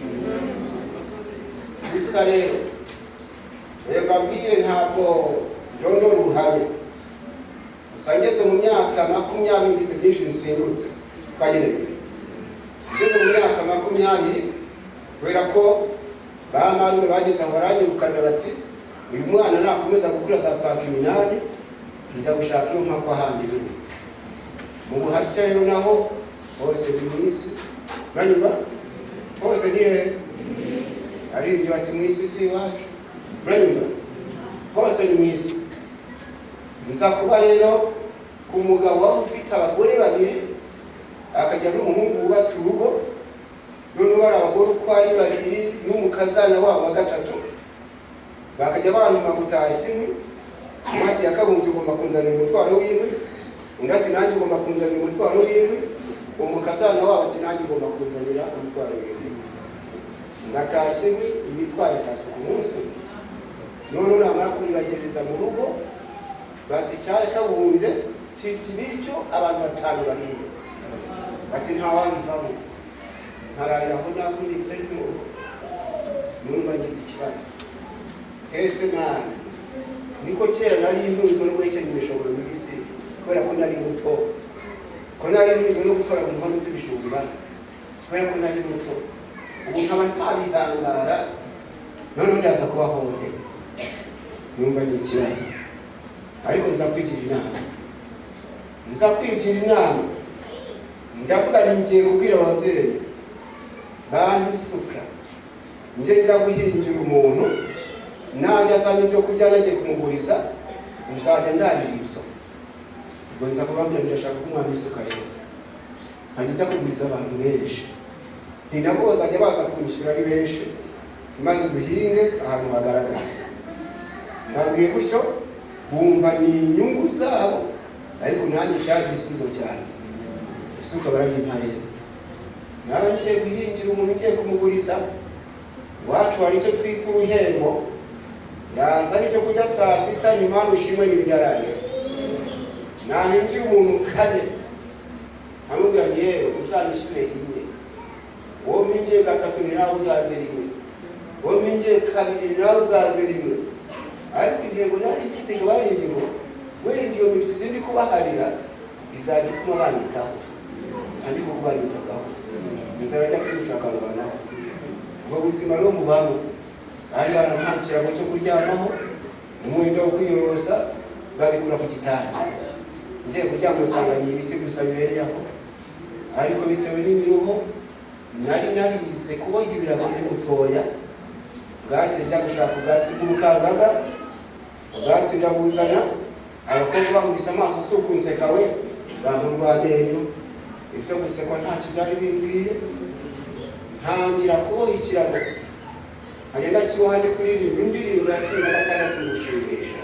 gusa rero mbabwire ntabwo ndondora uruhare gusa ngeze mu myaka 20 mfite byinshi nsimbutse twagereye ngeze mu myaka 20 kubera ko bamarume bageze aho baranyirukana bati uyu mwana nakomeza gukura azatwaka iminani njya gushaka iyo mpako ahandi nyine mu buhake rero naho hose ni mwisi uranyumva hose ni ari ibyo bati mwisi si iwacu uranyumva hose ni mwisi nza kuba rero ku mugabo wari ufite abagore babiri akajya n'umuhungu wubatse urugo none bari abagore uko ari babiri n'umukazana wabo wa gatatu bakajya banyuma gutashya inkwi umwati yakabumbye ugomba kunzanira umutwaro w'inkwi undi ati nanjye ugomba kunzanira umutwaro w'inkwi umukazana wabo ati nanjye ugomba kunzanira umutwaro w'inkwi ngatashya inkwi imitwaro 3 ku munsi none namara kuribagereza mu rugo bati cyane kabumbye cy'ibiryo abantu 5 bariye bati ntawangivamo ntararira aho nakunitse numva ngize ikibazo ese nani niko kera nari ntunzwe no guhekenya imishogoro mibisi kubera ko nari muto ko nari ntunzwe no gutora mu nkono z'ibijumba kubera ko nari muto ubu nkaba ntabihangara none ndaza kubahonde numva ni ikibazo ariko nzakwigira inama ndavuga ngiye kubwira ababyeyi banyisuka nje njya guhingira umuntu nanjye azanye ibyo kurya nagiye kumuguriza nzajya ndahira ibyo ubwo nza kubabwira ndashaka kumwana isuka rero nkajya kuguriza abantu benshi ni nabo bazajya baza kunyishyura ari benshi maze duhinge ahantu hagaragara nabwiye gutyo bumva ni inyungu zabo ariko nanjye cyari igisubizo cyanjye isuka barayimpaye nawe ngiye guhingira umuntu ngiye kumuguriza wacu hari icyo twita uruhembo yazana ibyo kurya saa 6 nyuma n'ushimwe n'ibidaraye nahingiye umuntu kane amubwira ngo yewe uzanyishyure rimwe wowe mpingiye 3 ni nawe uzaze rimwe wowe mpingiye 2 ni nawe uzaze rimwe ariko intego nari mfite ngo bahinge ngo wenda iyo mibyizi ndi kubaharira izajya ituma banyitaho kandi kuko banyitagaho bizajya kwishaka abantu ubwo buzima rero mubamo bari barampakira cyo kuryamaho umwenda wo kwiyorosa babikura ku gitanda. Ngiye kuryama nsanga ni ibiti gusa bibereye aho, ariko bitewe n'imiruho nari narize kuboha ibirago by'umutoya. Bwacye njya gushaka ubwatsi bw'umukangaga, ubwatsi ndabuzana, abakobwa bamubise amaso suku nseka we bamurwa amenyo. Ibyo gusekwa ntacyo byari bimbwiye. Ntangira kuboha ikirago, agenda kiboha ndi kuririmba indirimbo ya 16 gushimisha.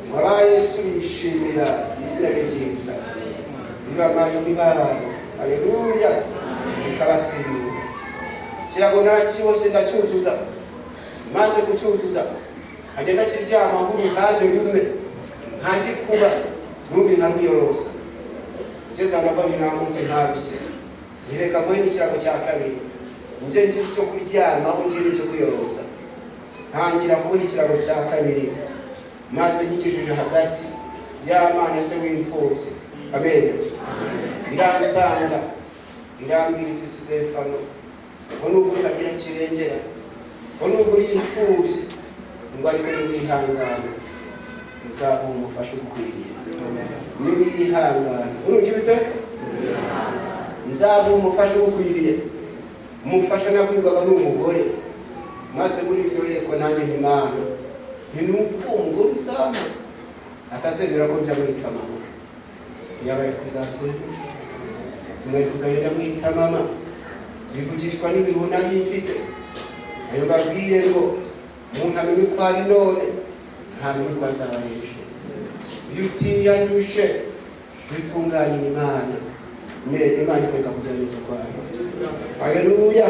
Ngo aba Yesu yishimira izina ryiza, bibamayo bibarayo, haleluya, bikabatiriwe. Kirago narakiboshye ndacyuzuza, maze kucyuzuza agenda kiryama nk'uruhande rumwe ntagikuba rundi nkarwiyorosa. Ngeze nabona namuze ntabise, nireka mbohe n'ikirago cya kabiri, nje ngira icyo kuryamaho ngira icyo kuyorosa. Ntangira kuboha ikirago cya kabiri, maze nyigejeje hagati y'amana se w'imfubyi. Amen. Iransanga irambwira iti Stefano, ngo nubwo utagira kirengera, ngo nubwo uri imfubyi, ngo ariko niwihangana nzaguha umufasha ukwiriye. Niwihangana urumva ibiteka, nzaguha umufasha ukwiriye. Umufasha nabwirwaga n'umugore, maze muri ibyo yeko nanjye n'Imana ni nuko umugore uzama atazemera ko njya mwita mama. Yabaye kuzatera ingari kuzagenda mwita mama, bivugishwa n'ibintu nari mfite. Ayo babwiye ngo umuntu amenye ko ari none ntamenye ko azaba ejo. Iyo utiyandushe witunganiye Imana, Imana ikoreka kugira neza kwayo. Haleluya.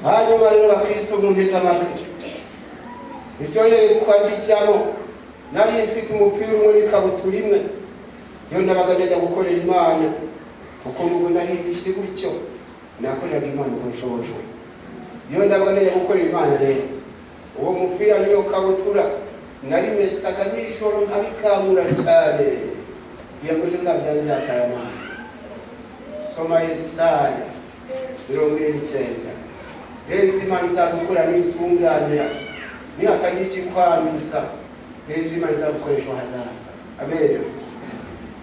Hanyuma rero bakristo munteze amatwi, icyo yerekwa ndijyamo, nari mfite umupira umwe n'ikabutura imwe. Iyo ndabaga ndajya gukorera Imana, kuko nubwo nari mbishye gutyo nakoreraga Imana uko nshobojwe. Iyo ndabaga ndajya gukorera Imana rero, uwo mupira niyo kabutura nari mesaga nijoro nkabikamura cyane kugira ngo ejo nzabyane ndataye amazi. Soma Yesaya 49. Rero Imana izagukora n'itunganira, nihatagira ikikwanduza, rero Imana izagukoresha hazaza. Amen.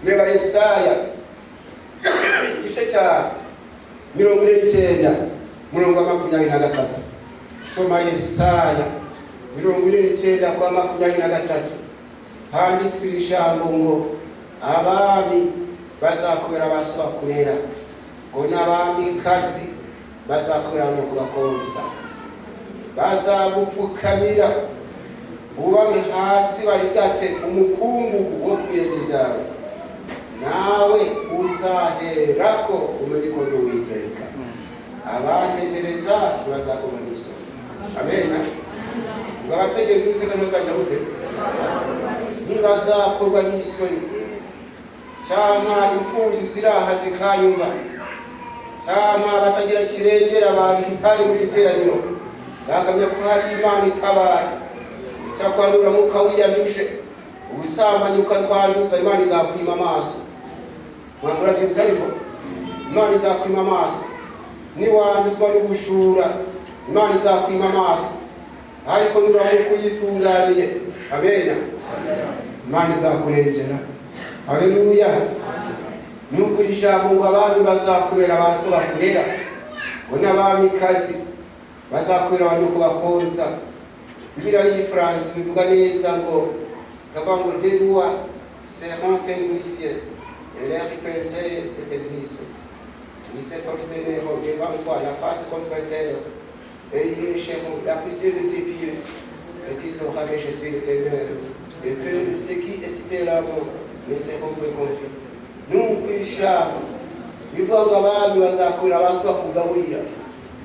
Reba Yesaya igice cya 49 murongo wa 23. Soma Yesaya 49 kwa 23. Handitse ijambo ngo abami bazakubera basobakurera, ngo n'abamikazi bazakubera no kubakonsa. Bazagupfukamira ubame hasi barigate umukungugu wo kwirenge byawe, nawe uzaherako umenye ko ndi Uwiteka. Abantegereza ntibazakubona isoni. Amen. Ngo abategereza Uwiteka ntibazagira gute? Ntibazakorwa n'isoni. Cyama imfubyi ziraha zikanyumva, cyama batagira kirengera bari hari muri iteraniro, bakamya ko hari Imana itabara. Icyakwanura muka wiyanduje, ubusambanyi ukatwanduza, Imana izakwima amaso. Mwambura tibutsa ariko Imana izakwima amaso. Niwanduzwa n'ubujura, Imana izakwima amaso. Ariko nuramuka uyitunganiye, Amen, Imana izakurengera. Haleluya. Nuko ijambo ngo abami bazakubera basobakurera, ngo n'abamikazi bazakubera abanyuko bakonsa. Bibiliya y'Ifaransa bivuga neza ngo kabango des rois seront nourriciers et leurs princes s'établissent. Ils se prosterneront devant toi, la face contre terre, et ils lécheront la poussière de tes pieds, et tu sauras que je suis l'Éternel, et que ceux qui espéreront ne seront pas confus. Nuko ijambo bivuga ngo abami bazakubera abaswa kugaburira.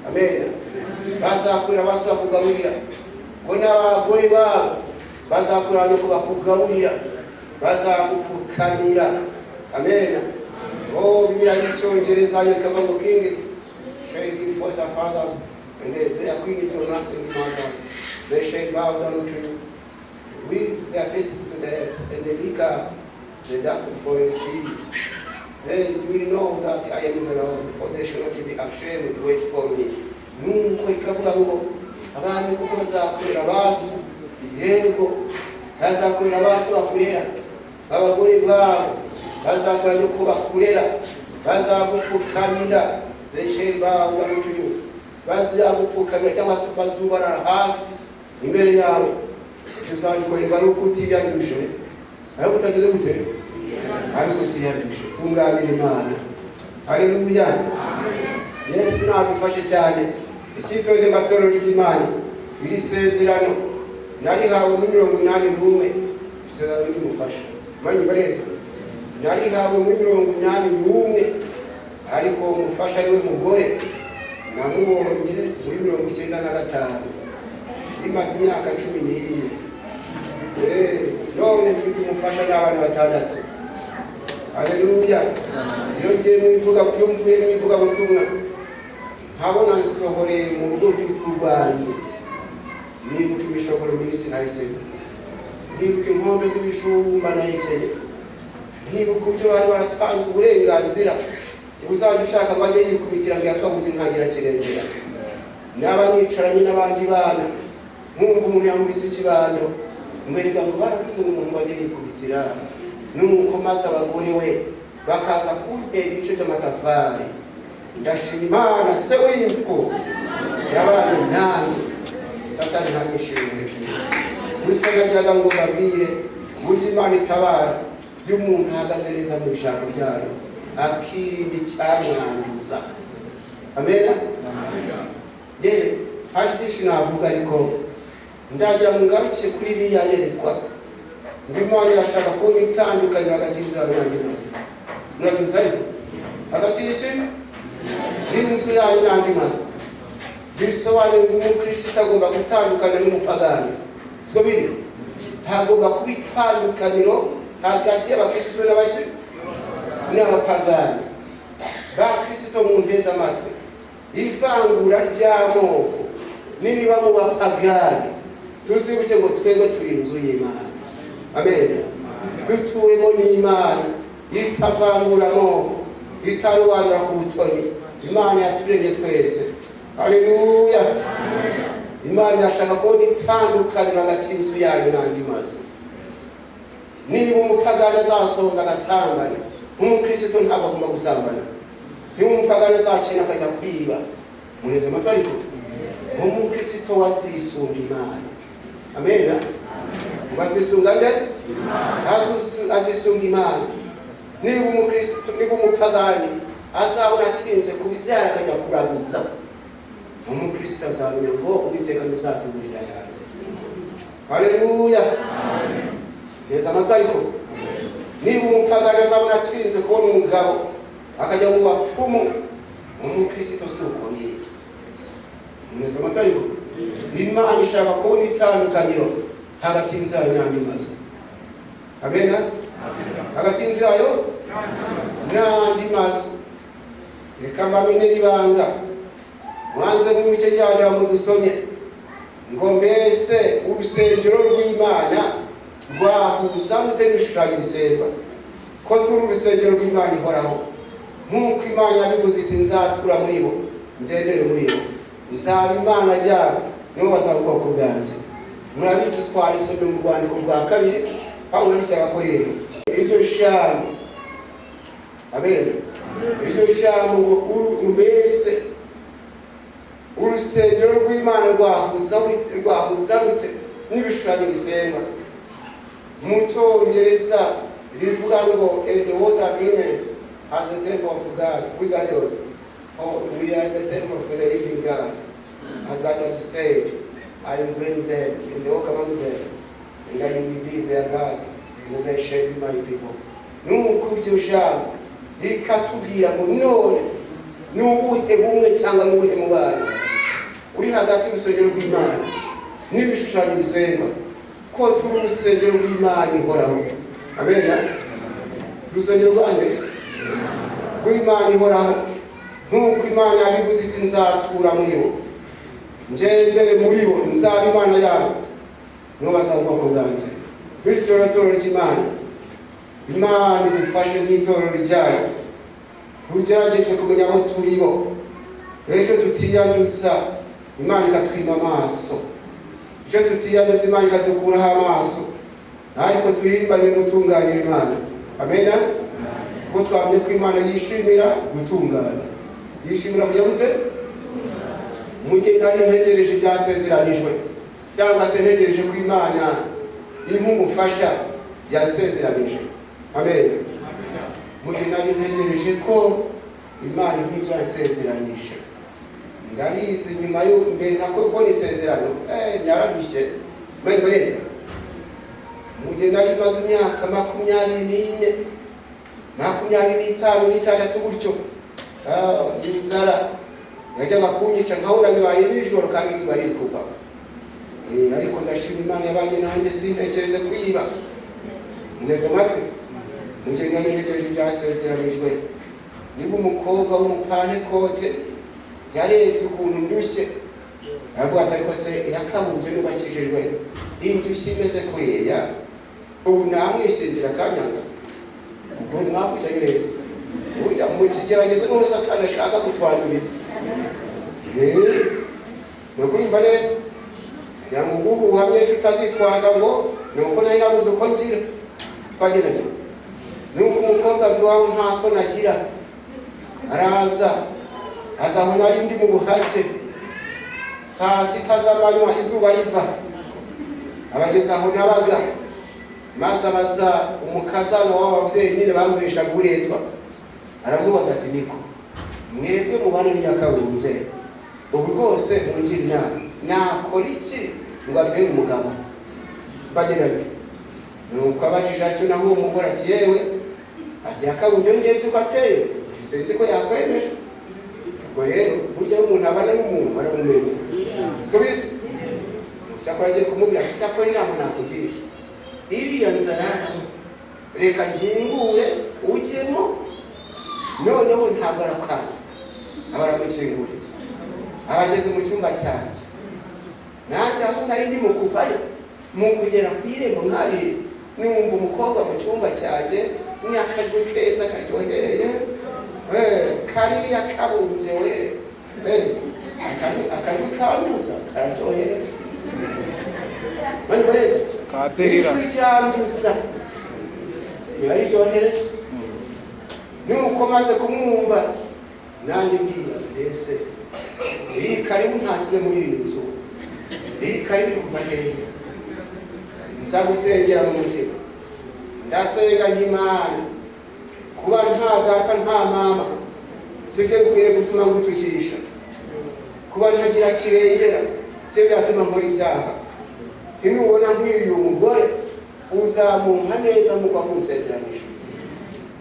Amen. Bazakubera abaswa kugaburira, ngo n'abagore babo bazakubera no kubakugaburira, bazagupfukamira. Amen. Oh, Bibiliya y'Icyongereza yekava ngo kings shall give foster fathers, and their queens will nursing mothers. They shall bow down to you with their faces to the earth, and they lick up the dust for your feet. Then you will know that I am the Lord, for they shall not be ashamed to wait for me. Nuko ikavuga ngo abami kuko bazakorera basu, yego bazakorera abasi bakurera, abagore babo bazakora yuko bakurera, bazagupfukamira beshe bawe barutuye, bazagupfukamira cyangwa se bazubarara hasi imbere yawe. Tuzabikorerwa nuko utiyanduje, ariko utageze gute, ariko utiyanduje. Tunganira Imana. Haleluya. Yesu nagufashe cyane. Icyitondere matorero y'Imana iri sezerano narihawe muri 81 isezerano rimufasha. Manyi bareza narihawe muri 81 ariko umufasha ariwe mugore namubonye muri 95 imaze imyaka 14. None mfite umufasha n'abana batandatu. Haleluya. Iyo ngiye mwivuga iyo mvuye mwivuga butumwa nkabona nsohoreye mu rugo rwitwa rwanjye, nibuka imishokoro minsi nayikeye, nibuka inkombe z'ibijumba nayikeye, nibuka uburyo bari baratanze uburenganzira uzajya ushaka ngo ajye yikubitira ngo yakabuze ntagira kirengera. Naba nicaranye n'abandi bana nkumva umuntu yamubise ikibando mwereka ngo baravuze ngo umuntu ajye yikubitira, nuko maze abagore we bakaza kuntera ibice by'amatafari. Ndashima Imana se w'imfu yabanye nanjye, Satani ntanyishimye hejuru. Gusa nagiraga ngo mbabwire burya Imana itabara iyo umuntu ahagaze neza mu ijambo ryayo akirinda icyamwanduza. Amena. Hari byinshi navuga ariko ndagira ngo ngaruke kuri iriya yerekwa ngo Imana irashaka kubona itandukaniro hagati y'inzu n'andi mazu. Murabyumva ariko hagati y'iki n'inzu yayo n'andi mazu bisobanuye ngo umukristo agomba gutandukana n'umupagani. Siko biri? Hagomba kuba itandukaniro hagati y'abakristo n'abapagani. Ba Kristo mu nteza amatwi ivangura ry'amoko niba mu bapagani tuzibuke ngo twebwe turi inzu y'Imana. Amen. Dutuwemo n'Imana itavangura amoko, itarobanura ku butoni. Imana yaturemye twese. Haleluya. Imana yashaka kubona itandukaniro hagati y'inzu yayo n'andi mazu. Niba umupagani azasohoza agasambana, umukristo ntabwo agomba gusambana. Niba umupagani azakena akajya kwiba, muneze amatwi ariko umukristo wazisunga Imana. Amen. Wazisunga nde? Azisunga Imana. Niba umukristo niba umupagani azabona atinze kubibyara akajya kuraguza, umukristo azamenya ngo Uwiteka ntuzazigurira yanjye. Haleluya. Neza amatwi ariko niba umupagani azabona atinze kubona umugabo akajya mu bapfumu, umukristo si uko biri. Neza amatwi ariko Imana ishaka kubona itandukaniro hagati y'inzu yayo n'andi mazu. Amen. Hagati y'inzu yayo n'andi mazu. Reka mbamenye ibanga mwanze mwice ryaje mu dusomye ngo mbese urusengero rw'Imana rwahuza rute n'ibishushanyo biserwa ko turi urusengero rw'Imana ihoraho. Nk'uko Imana yabivuze iti nzatura muri bo, ngendere muri bo, nzaba Imana yabo nibo bazaba ubwoko bwanjye. Murabizi twarisomye mu rwandiko rwa 2 Pawulo yandikiye Abakorinto iryo jambo. Amen. Iryo jambo ngo mbese urusengero rw'Imana rwahuza rute n'ibishushanyo bisenga. Mu Cyongereza rivuga ngo the water agreement as the temple of God with others, for we are the temple of the living God. As God has said, I will dwell in them and they will come among them, and I will be their God, and they shall be my people. Nuko iryo jambo rikatubwira ngo none n'ubuhe bumwe cyangwa n'ubuhe mubano uri hagati y'urusengero rw'Imana n'ibishushanyo bisenga, ko turi urusengero rw'Imana ihoraho. Amen. Urusengero rw'Imana ihoraho. Nk'uko Imana yabivuze iti nzatura muri bo, ngendere muri bo, nzaba Imana yabo nibo bazaba ubwoko bwanjye. Bityo itorero ry'Imana, Imana idufashe n'itorero ryayo tugerageze kumenya aho turi bo, ejo tutiyanduza Imana ikatwima amaso, ejo tutiyanduza Imana ikadukuraho amaso, ariko tuhimbane gutunganya Imana. Amen. Kuko twamye ko Imana yishimira gutungana, yishimira kugira gute mu gihe nari ntegereje ibyasezeranijwe, cyangwa se ntegereje ko Imana imumufasha yasezeranije. Amen. Mu gihe nari ntegereje ko Imana nk'ibyo yasezeranije, ndarizi nyuma mbere nako ko nisezerano nararushye mwe neza. Mu gihe nari maze imyaka 24 25 n'itandatu gutyo, inzara yajyaga kunyica nkabona bibaye nijoro kandi izuba riri kuva. Ariko ndashima Imana yabanye nanjye sintekereze kwiba neza amatwi. Mu gihe nari ntegereje ibyasezeranijwe, niba umukobwa w'umupantekote yarebye ukuntu ndushye, aravuga ati ariko se yakabumbye nubakijijwe indushyi imeze kuriya, ubu namwishingira akanyanga. Ubwo mwakujya neza burya mu kigeragezo n'uwo Satani ashaka gutwanduriza. Nukumva neza kugira ngo ubu uhamye ejo utazitwaza ngo ni uko nari nabuze uko ngira. Twageranye nuko umukobwa iwawe nta soni agira, araza aho nari ndi mu buhake, saa 6 z'amanywa izuba riva, abageze aho nabaga, maze abaza umukazana w'ababyeyi nyine bamurishaga uburetwa, aramubaza ati niko mwebwe mubana n'iyakabunze, ubu rwose mungira inama nakora iki ngo abere umugabo. Bageranye nuko abajije atyo naho uwo mugore ati yewe ati yakabunze ngeze uko ateye sinzi ko yakwemera. Ubwo rero burya umuntu abana n'umuntu baramumenya, siko bise cyakora agiye kumubwira ati cyakora inama nakugira, iriya nzara reka nkingure ujyemo, noneho ntabwo arakana. Abaramukinguriye, abageze mu cyumba cyanjye, nanjye aho nari ndi mu kuvayo, mu kugera ku irembo nkari numva umukobwa mu cyumba cyanjye n'akajwi keza karyohereye, kari yakabunze we, akajwi kanduza kararyohereye. Mani bareza ijwi ryanduza ntibariryohereye. Nuko maze kumwumva nanjye ndibaza mbese iyi karibu ntasize muri iyi nzu, iyi karibu iri kuva hehe? Nzagusengera mu mutima, ndasenga n'Imana kuba nta data nta mama sibyo bikwiriye gutuma ngutukisha, kuba ntagira kirengera sibyo byatuma nkora ibyaha. Nubona nk'uyu umugore uzamumpa neza muko munsezeranije.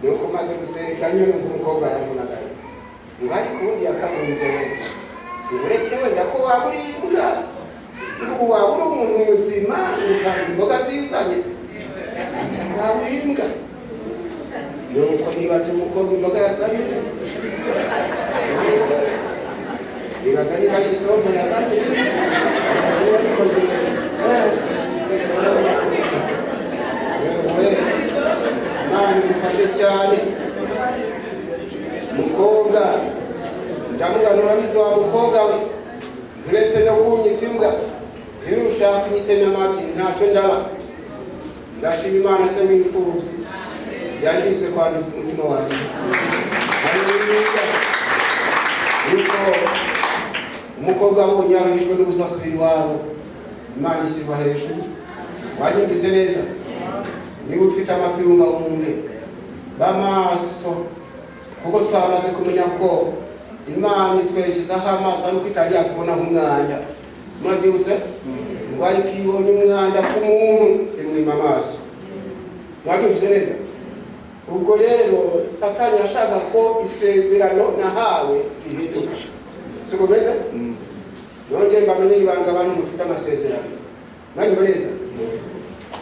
Nuko maze gusenga nyine numva umukobwa yamunagaye, ngo ariko ubundi yakabunze neza, uretse wenda ko waba uri imbwa, ubu waba uri umuntu muzima ukanga imboga zizanye, waba uri imbwa. Nuko nibaza umukobwa imboga yazanye, nibaza niba ari isombe yazanye, niba ari kongera Imana idufashe cyane. Mukobwa ndamuganura bizo wa mukobwa we, uretse no kunyita imbwa, iyo ushaka kunyitema amati ntacyo ndaba. Ndashima Imana se w'imfubyi yanditse kwanduza umutima wanjye. Haleluya. Nuko umukobwa abonye yaruhijwe n'ubusasubiri wabo, Imana ishyirwa hejuru. Wanyumvise neza? Niba ufite amatwi yumva umwumve b'amaso, kuko twamaze kumenya ko Imana itwerekezaho amaso ariko itari yatubonaho umwanda. Mwabyibutse? Ngo ariko ibonye umwanda ku muntu imwima amaso. Mwabyumvise neza? Ubwo rero Satani yashaka ko isezerano nahawe rihinduka, siko beza? Nongeye mbamenye ibanga abantu mufite amasezerano. Mwanyumva neza?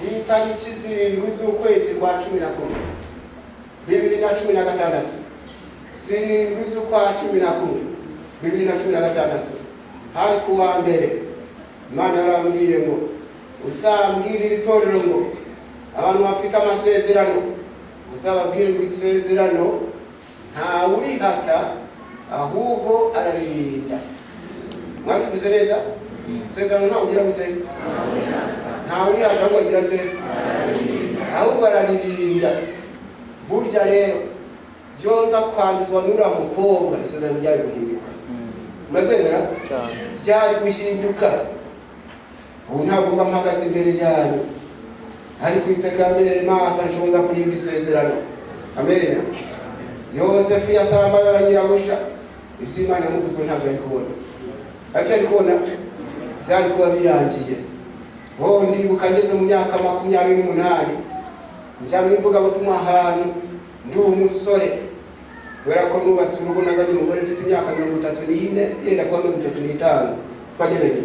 Iyi tariki 7 z'ukwezi kwa 11 2016, 7 z'ukwa 11 2016, hari kuwa mbere Imana yarambwiye ngo uzambwire iri torero ngo abantu bafite amasezerano uzababwire ngo isezerano nta urihata ahubwo araririnda. Mwabivuze neza? Isezerano nta ugira gute? Nta urihata ahubwo agira ate? ahubwo araririnda. Burya rero byonza kwanduzwa n'uriya mukobwa isezerano ryari guhinduka. Murabyemera? Ryari guhinduka. Ubu ntabwo mba mpagaze imbere yanyu ariko itegamere maso nshoboza kurinda isezerano. Amen. Yosefu yasambaye na nyirabusha, iby'Imana yamuvuzwe ntabwo yari kubona. Ariko yari kubona byari kuba birangiye. Ndibuka ngeze mu myaka 28 njya mu ivugabutumwa ahantu ndi umusore, kubera ko nubatse urugo nazanye umugore mfite imyaka 34 yenda kuba 35 twageranye.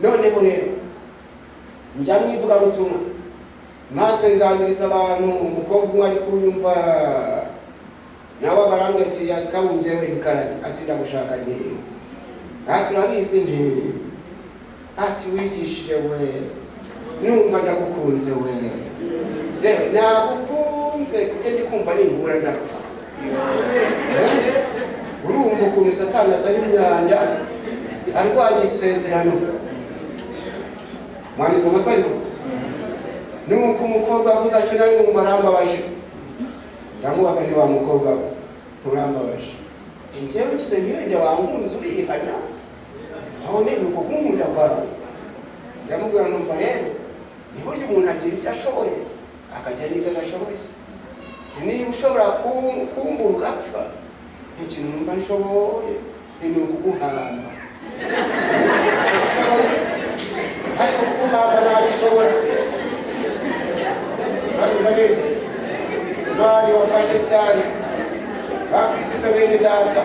Noneho rero njya mu ivugabutumwa maze nganiriza abantu, umukobwa umwe ari kunyumva nawe barangati yakabunje we ikarani ati ndagushaka niyo. Turabizi nti ati wigishije we numva ndagukunze we. Rero nagukunze kuko ndikumva ningura ndapfa. Urumva ukuntu Satani azana imyanda arwanya isezerano. Mwaniza amatwariko nuko umukobwa avuze ati nawe ngumva arambabaje. Ndamubaza nti wa mukobwa urambabaje, njyewe ugize ngende wangunze urihana none nuko kumunda kwawe. Ndamubwira numva rero ni buryo umuntu agira icyo ashoboye akajya n'ibyo adashoboye. Niba ushobora kumbura ugapfa, ikintu numva nshoboye ni ukuguhamba. Ariko kuguhamba ntabishobora. Neza bari wafashe cyane bakristo bene data,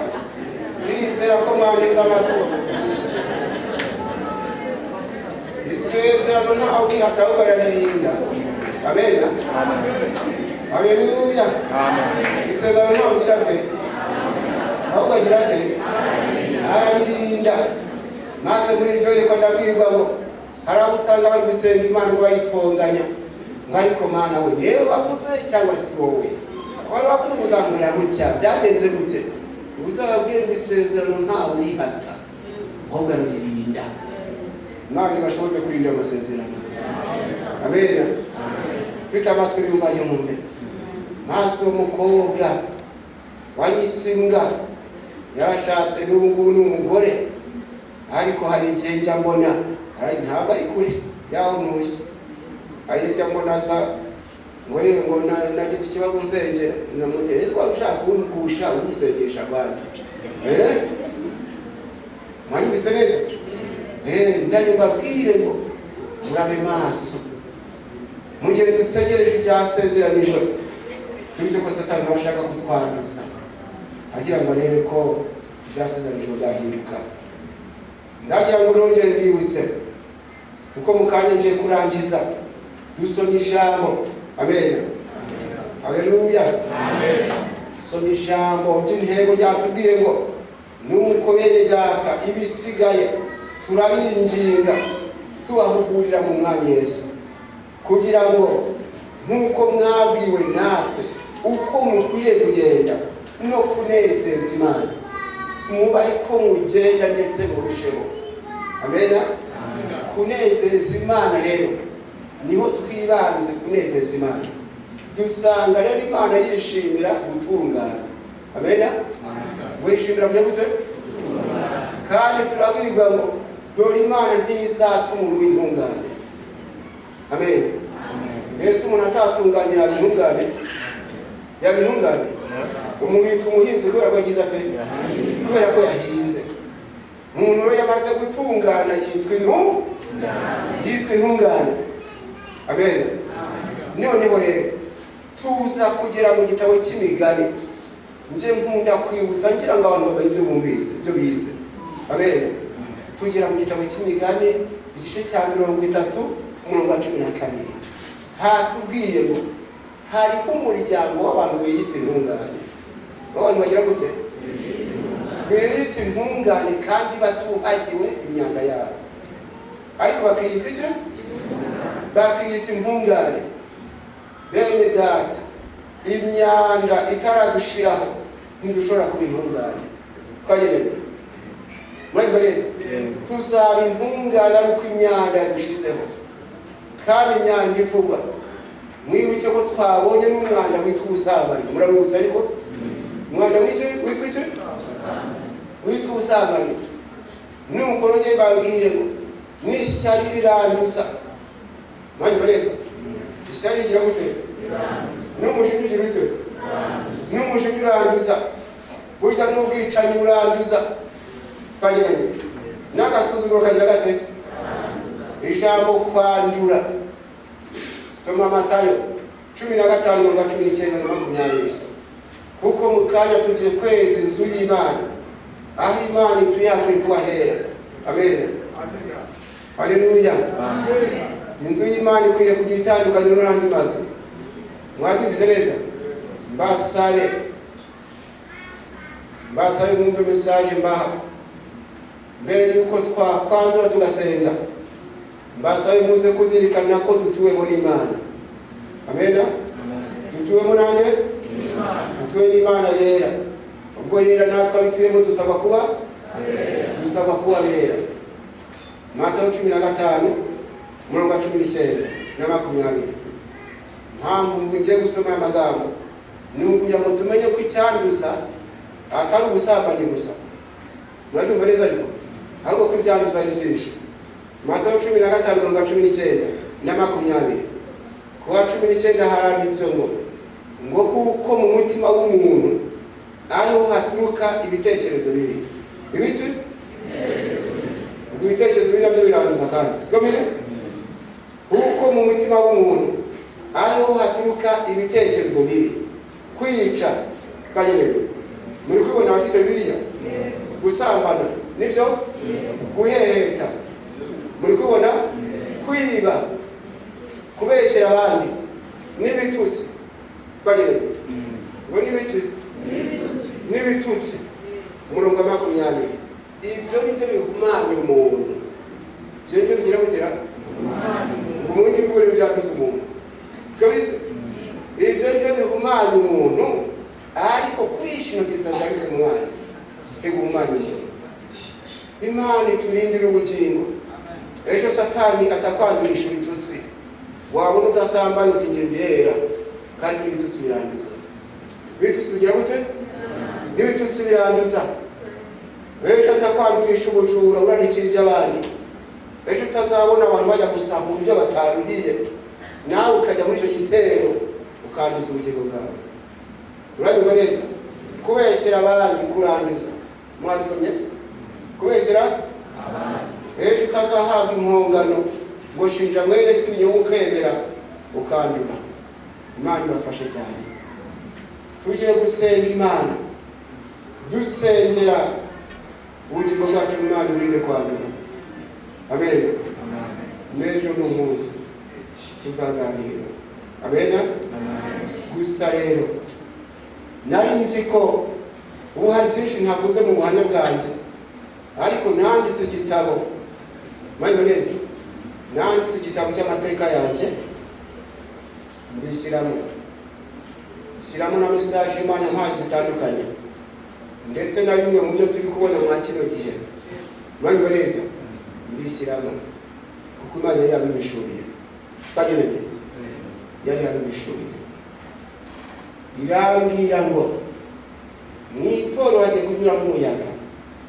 bizera ko mwaneza amaturo. Isezerano ntaho kwihata ugararirinda. Amen. Haleluya. Isezerano ntaho ugira ate ahubwo agira ate araririnda. Maze muri iryo reko ndabwirwa ngo hari abo usanga bari gusenga Imana ngo bayitonganya. Ariko Mana we niwe wavuze cyangwa si wowe? Wari wavuze kuzamurira gutya byageze gute? Uzababwire ngo isezerano ntawe urihata ahubwo araririnda. Imana ibashoboze kurinda amasezerano. Amen. Fita amatwi yumva yumve. Maze umukobwa wanyisinga yarashatse n'ubungubu n'umugore, ariko hari igihe njya mbona ntabwo ari kure yaho ntuye. Ayijya mbona za ngo nagize ikibazo nsengera namuterezwa ushaka kunsha umusengesha abandi. Mwanyumvise neza? Ndaje mbabwire ngo murabe maso mu gihe dutegereje ibyasezeranijwe. Bityo ko Satani abashaka kutwanduza agira ngo arebe ko ibyasezeranijwe byahinduka. Ndagira ngo nongere mbibutse kuko mukanya ngiye kurangiza dusomye ijambo. Amen. Haleluya. Amen. Dusomye ijambo ry'intego ryatubwiye ngo nuko bene data ibisigaye turabinginga tubahugurira mu mwami Yesu, kugira ngo nkuko mwabwiwe natwe uko mukwiye kugenda no kunezeza Imana muba ariko mugenda ndetse murusheho. Amen. Kunezeza Imana rero niho twibanze kunezeza Imana. Dusanga rero Imana yishimira gutungana. Amen. Wishimira gute? Kandi turabwirwa ngo dore Imana ntizatuma umuntu w'intungane. Amen. Yesu umuntu atatunganye yabintungane. Yabintungane. Umuntu yitwa umuhinzi kubera ko yagize ate? Kubera ko yahinze. Umuntu rero yamaze gutungana yitwa intungane. Amen. Noneho rero tuza kugera mu gitabo cy'imigani. Nje nkunda kwibutsa ngira ngo abantu bamenye bumvise ibyo bize. Amen. Tugera mu gitabo cy'imigani igice cya 30:12. Hatubwiye ngo hariho umuryango w'abantu biyita intungane. Abantu bagira gute? Biyita intungane kandi batuhagiwe imyanda yabo. Ariko bakiyita iki? Bakiyita intungane. Bene data, imyanda itaradushiraho ntidushobora kuba intungane. Twagereye murabona neza? Tuzaba intungane ariko imyanda yadushizeho. kandi inyanja ivugwa. Mwibuke ko twabonye n'umwanda witwa ubusambanyi. Murabibutsa ariko umwanda witwa iki? Witwa ubusambanyi. Nuko rero babwire ngo n'ishyari riranduza. Mwanya neza. Ishyari rigira gute? N'umujinya ugira gute? N'umujinya uranduza. Burya n'ubwicanyi buranduza. Twagiranye. N'agasuzuguro kagira gate? Ijambo kwandura. Soma Matayo 15:19-20. Kuko mu kanya tugiye kweza inzu y'Imana, aho Imana ituye kubahera. Amen. Haleluya. Inzu y'Imana ikwiriye kugira itandukanye n'andi mazu. Mwabyumvise neza? Mbasabe mwumve message mbaha. Mbere yuko twakwanza tugasenga, mbasabe muze kuzirikana ko dutuwemo n'Imana. Amen. Dutuwemo nande? Imana. Dutuwe n'Imana yera. Ubwo yera natwe abituyemo dusaba kuba bera. Matayo 15:19-20. Mpamvu ngiye gusoma amagambo ni ukugira ngo tumenye ko icyanduza atari ubusambanyi gusa. Murabyumva neza ariko ahubwo ko ibyanduza ari byinshi. Matayo 15:19-20. Kuwa 19 haranditse ngo kuko mu mutima w'umuntu ariho haturuka ibitekerezo bibi. Ibiki? Ibitekerezo bibi nabyo biranduza kandi. Siko biri? Kuko mu mutima w'umuntu ariho haturuka ibitekerezo bibi. Kwica kanyereye. Muri kubona abafite Bibiliya? Gusambana nibyo? Guheheta. Muri kubona? Kwiba. Kubeshyera abandi n'ibitutsi. Twagiranye. Ngo n'ibitutsi. Umurongo wa 20. Ibyo nibyo bihumanya umuntu. Byo nibyo bigira gutera umuntu n'ibigore byanduza umuntu. Siko bise? Ibyo nibyo bihumanya umuntu, ariko kwishino kizazagize mu mazi. Bihumanya umuntu. Imana iturindira ubugingo. Ejo Satani atakwandurisha ibitutsi. Wabona udasambana uti nge ndera, kandi ibitutsi biranduza. Ibitutsi bigira gute? Ibitutsi biranduza. Ejo atakwandurisha ubujura urarikira iby'abandi. Ejo utazabona abantu bajya gusambura ibyo bataruhiye, nawe ukajya muri icyo gitero ukanduza ubugingo bwawe. Uranyumva neza? Kubeshyera abandi kuranduza. Mwasomye? Kubeshyera abandi. Ejo utazahabwa impongano ngo shinja mwene si inyungu ukemera ukandura. Imana ibafashe cyane. Tugiye gusenga Imana, dusengera ubugingo bwacu Imana irinde kwandura. Amen. N'ejo n'umunsi tuzaganira. Amen. Gusa rero nari nzi ko ubu hari byinshi ntavuze mu buhamya bwanjye, ariko nanditse igitabo. Mayoneze. Nanditse igitabo cy'amateka yanjye, mbishyiramo na message Imana mpazi zitandukanye, ndetse na bimwe mu byo turi kubona mwa kino gihe. Mayoneze mbishyiramo kuko Imana yari yabimishuriye. Twagiranye. Yari yabimishuriye. Irambwira ngo mwitoro hagiye kunyuramo umuyaga.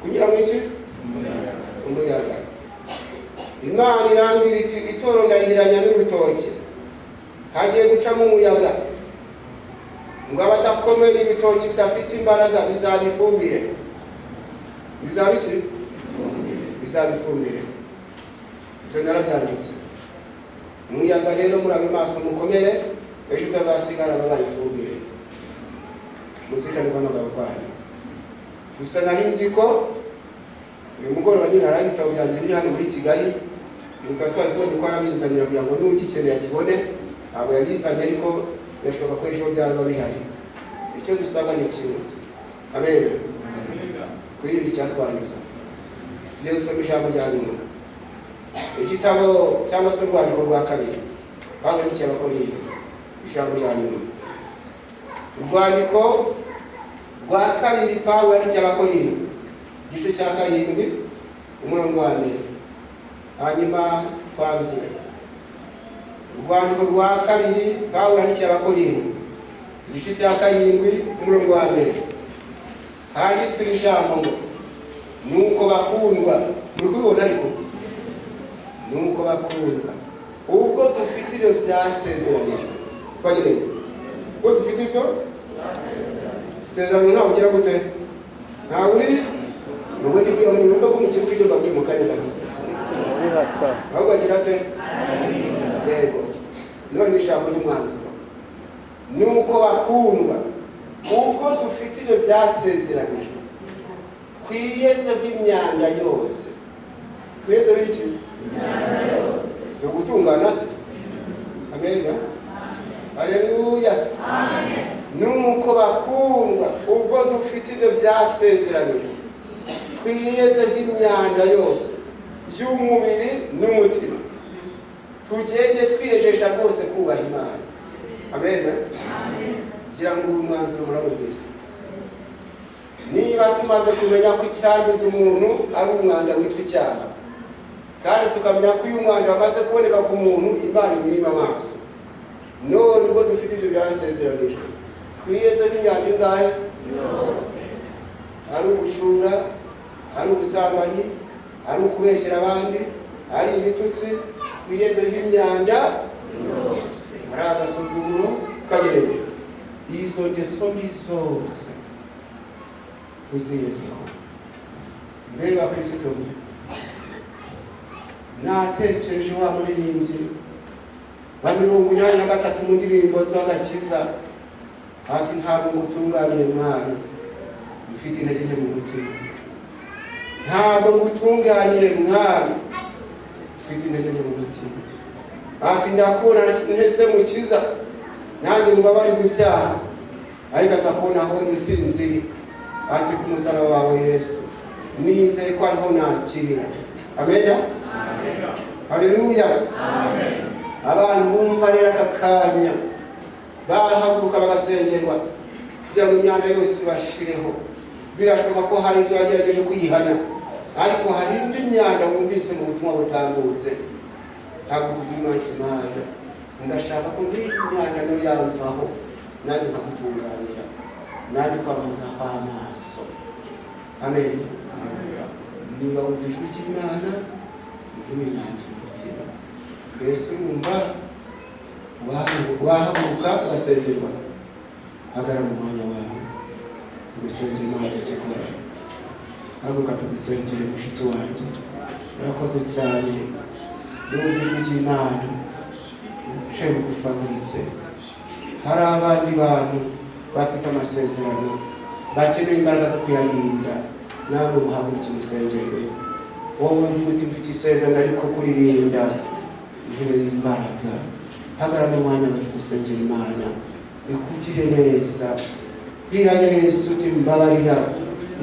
Kunyuramo iki? Umuyaga. Imana irambwira iti itoro ndarihiranya n'urutoki. Hagiye gucamo umuyaga. Ngo abadakomeye ibitoki bidafite imbaraga bizabifumbire. Bizabiki? Bizabifumbire. Ibyo narabyanditse. Umuyaga rero murabe maso mukomere, ejo utazasigara babayifumbire. Musikane kw'amagabo kwanyu. Gusa nari nzi ko uyu mugoroba nyine hari igitabo byanjye biri hano muri Kigali, nuko twabibonye ko arabinzanira kugira ngo n'ugikeneye akibone. Ntabwo yabizanye ariko birashoboka ko ejo byaba bihari. Icyo dusaba ni kimwe. Amen. Kwirinda icyatwanduza. Tugiye gusoma ijambo rya nyuma. Igitabo cyangwa se urwandiko rwa kabiri Pawulo n'Abakorinto, ijambo rya nyuma. Urwandiko rwa kabiri Pawulo n'Abakorinto, igice cya 7 umurongo wa 1. Hanyuma twanzure. urwandiko rwa kabiri Pawulo yandikiye Abakorinto igice cya 7 umurongo wa 1 handitse ijambo ngo nuko bakundwa. Muri kubibona ariko nuko bakundwa ubwo dufite ibyo byasezeranijwe twagereye ubwo dufite ibyo sezerano ntawe ugira gute ntawe uri ubwo ndi kugira ngo numve ko mu kibuga ibyo babwiye mu kanya kabisa ahubwo agira ate yego none ijambo ry'umwanzuro nuko bakundwa ubwo dufite ibyo byasezeranijwe twiyeze b'imyanda yose. Twiyeze b'iki? Imyanda yose. So gutungana se? Amen. Haleluya. Amen. Nuko bakundwa ubwo dufite ibyo byasezeranijwe twiyeze b'imyanda yose y'umubiri n'umutima tugende twiyejesha rwose kubaha Imana. Amen. Amen. Gira ngo umwanzuro murabwese niba tumaze kumenya ko icyanduza umuntu ari umwanda witwa icyaha kandi tukamenya ko uyu mwanda wamaze kuboneka ku muntu Imana imwima amaso none ubwo dufite ibyo byasezeranijwe twiyeze b'imyanda ingahe yose ari ubujura ari ubusambanyi ari ukubeshyera abandi ari ibitutsi twiyeze b'imyanda yose ari agasuzuguro kagereye izo ngeso mbi zose tuziyezeho. Mbega Kristo natekereje wa muririmbyi wa 83 mu ndirimbo z'agakiza ati ntabwo ngutunganiye mwami mfite intege nke mu mutima ntabwo ngutunganiye mwami mfite intege nke mu mutima ati ndakura ntese mukiza nanjye mubabarirwa ibyaha ariko azakubonaho intsinzi ati ku musaraba wawe Yesu nizeye ko ariho nakirira. Amen. Amen. Haleluya. Amen. Abantu bumva rero akakanya bahaguruka bagasengerwa kugira ngo imyanda yose bashireho. Birashoboka ko hari ibyo bagerageje kwihana ariko hari indi myanda wumvise mu butumwa butambutse haguruka Imana ndashaka ko ndi imyanda no yamvaho nanjye nkamutunganira nanjye ukamuza amaso. Amen. Niba ujijwe cy'Imana ntiwinangire umutima mbese wumva wahaguruka ugasengerwa hagarara mu mwanya wawe tugusengera Imana ikikora haguruka tugusengere mushiki wanjye urakoze cyane n'ubujijwe cy'Imana uciye bugufaguritse hari abandi bantu bafite amasezerano bakeneye imbaraga zo kuyarinda nawe muhagurukire musengere wowe mfite isezerano ariko kuririnda nkeneye imbaraga hagarara mu mwanya wawe gusengera Imana ikugire neza bwira Yesu uti mbabarira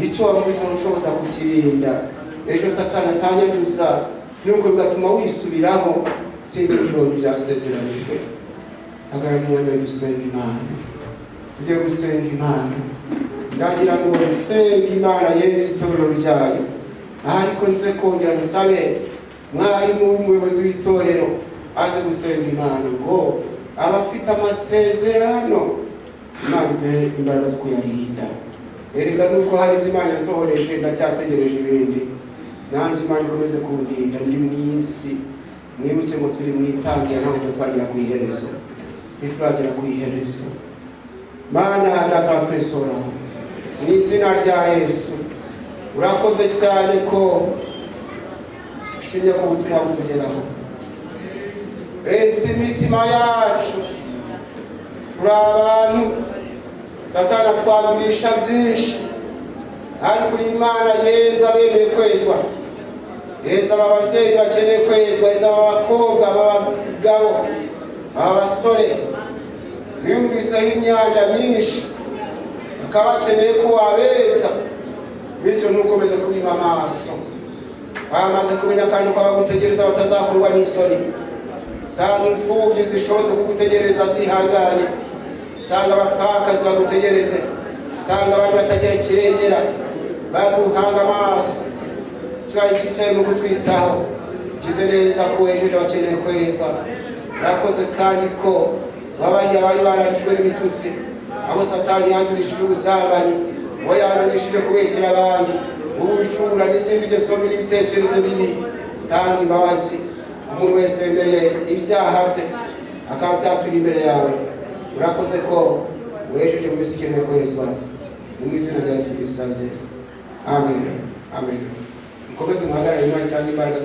icyo wamuze ushoboza kukirinda ejo Satani atanyanduza nuko bigatuma wisubiraho sinde ibirori byasezeranijwe. Hagarara mu mwanya wawe gusenga Imana tujye gusenga Imana ndagira ngo nsenga Imana Yesu itorero ryayo ariko nze kongera nsabe mwarimu w'umuyobozi w'itorero aje gusenga Imana ngo abafite amasezerano Imana iduhe imbaraga zo kuyarinda. Erega nuko hari ibyo Imana yasohoreje ndacyategereje ibindi nanjye Imana ikomeze kundinda ndi mu isi mwibuke ngo turi mu itangira ntabwo twagera ku iherezo ntituragera ku iherezo. Mana data twese uraho mu izina rya Yesu urakoze cyane ko ushimye ko ubutumwa butugeraho ese imitima yacu turi abantu Satani atwagurisha byinshi ariko uri Imana yeza bemeye kwezwa yeza ababyeyi bakeneye kwezwa yeza abakobwa abagabo abasore yumviseho imyanda myinshi bakaba bakeneye ko wabeza bityo ntukomeze kubima amaso bamaze kumenya kandi ko abagutegereza batazakorwa n'isoni. Sanga imfubyi zishoboze kugutegereza zihanganye sanga abapfakazi bagutegereze sanga abantu batagira ikirengera baguhanga amaso cyari cyicaye mu gutwitaho gize neza ko wejeje bakeneye kwezwa urakoze kandi ko wabaye abari barangijwe n'ibitutsi, abo Satani yandurishije ubusambanyi, uwo yandurishije kubeshyera abandi, ubujura n'izindi ngeso mbi n'ibitekerezo bibi. Tanga imbabazi umuntu wese wemeye ibyaha bye akaba byatura imbere yawe. Urakoze ko wejeje mu isi ikeneye kwezwa, mu izina rya Yesu bisabye, amen. Amen. Mukomeze muhagarare, Imana itanga imbaraga.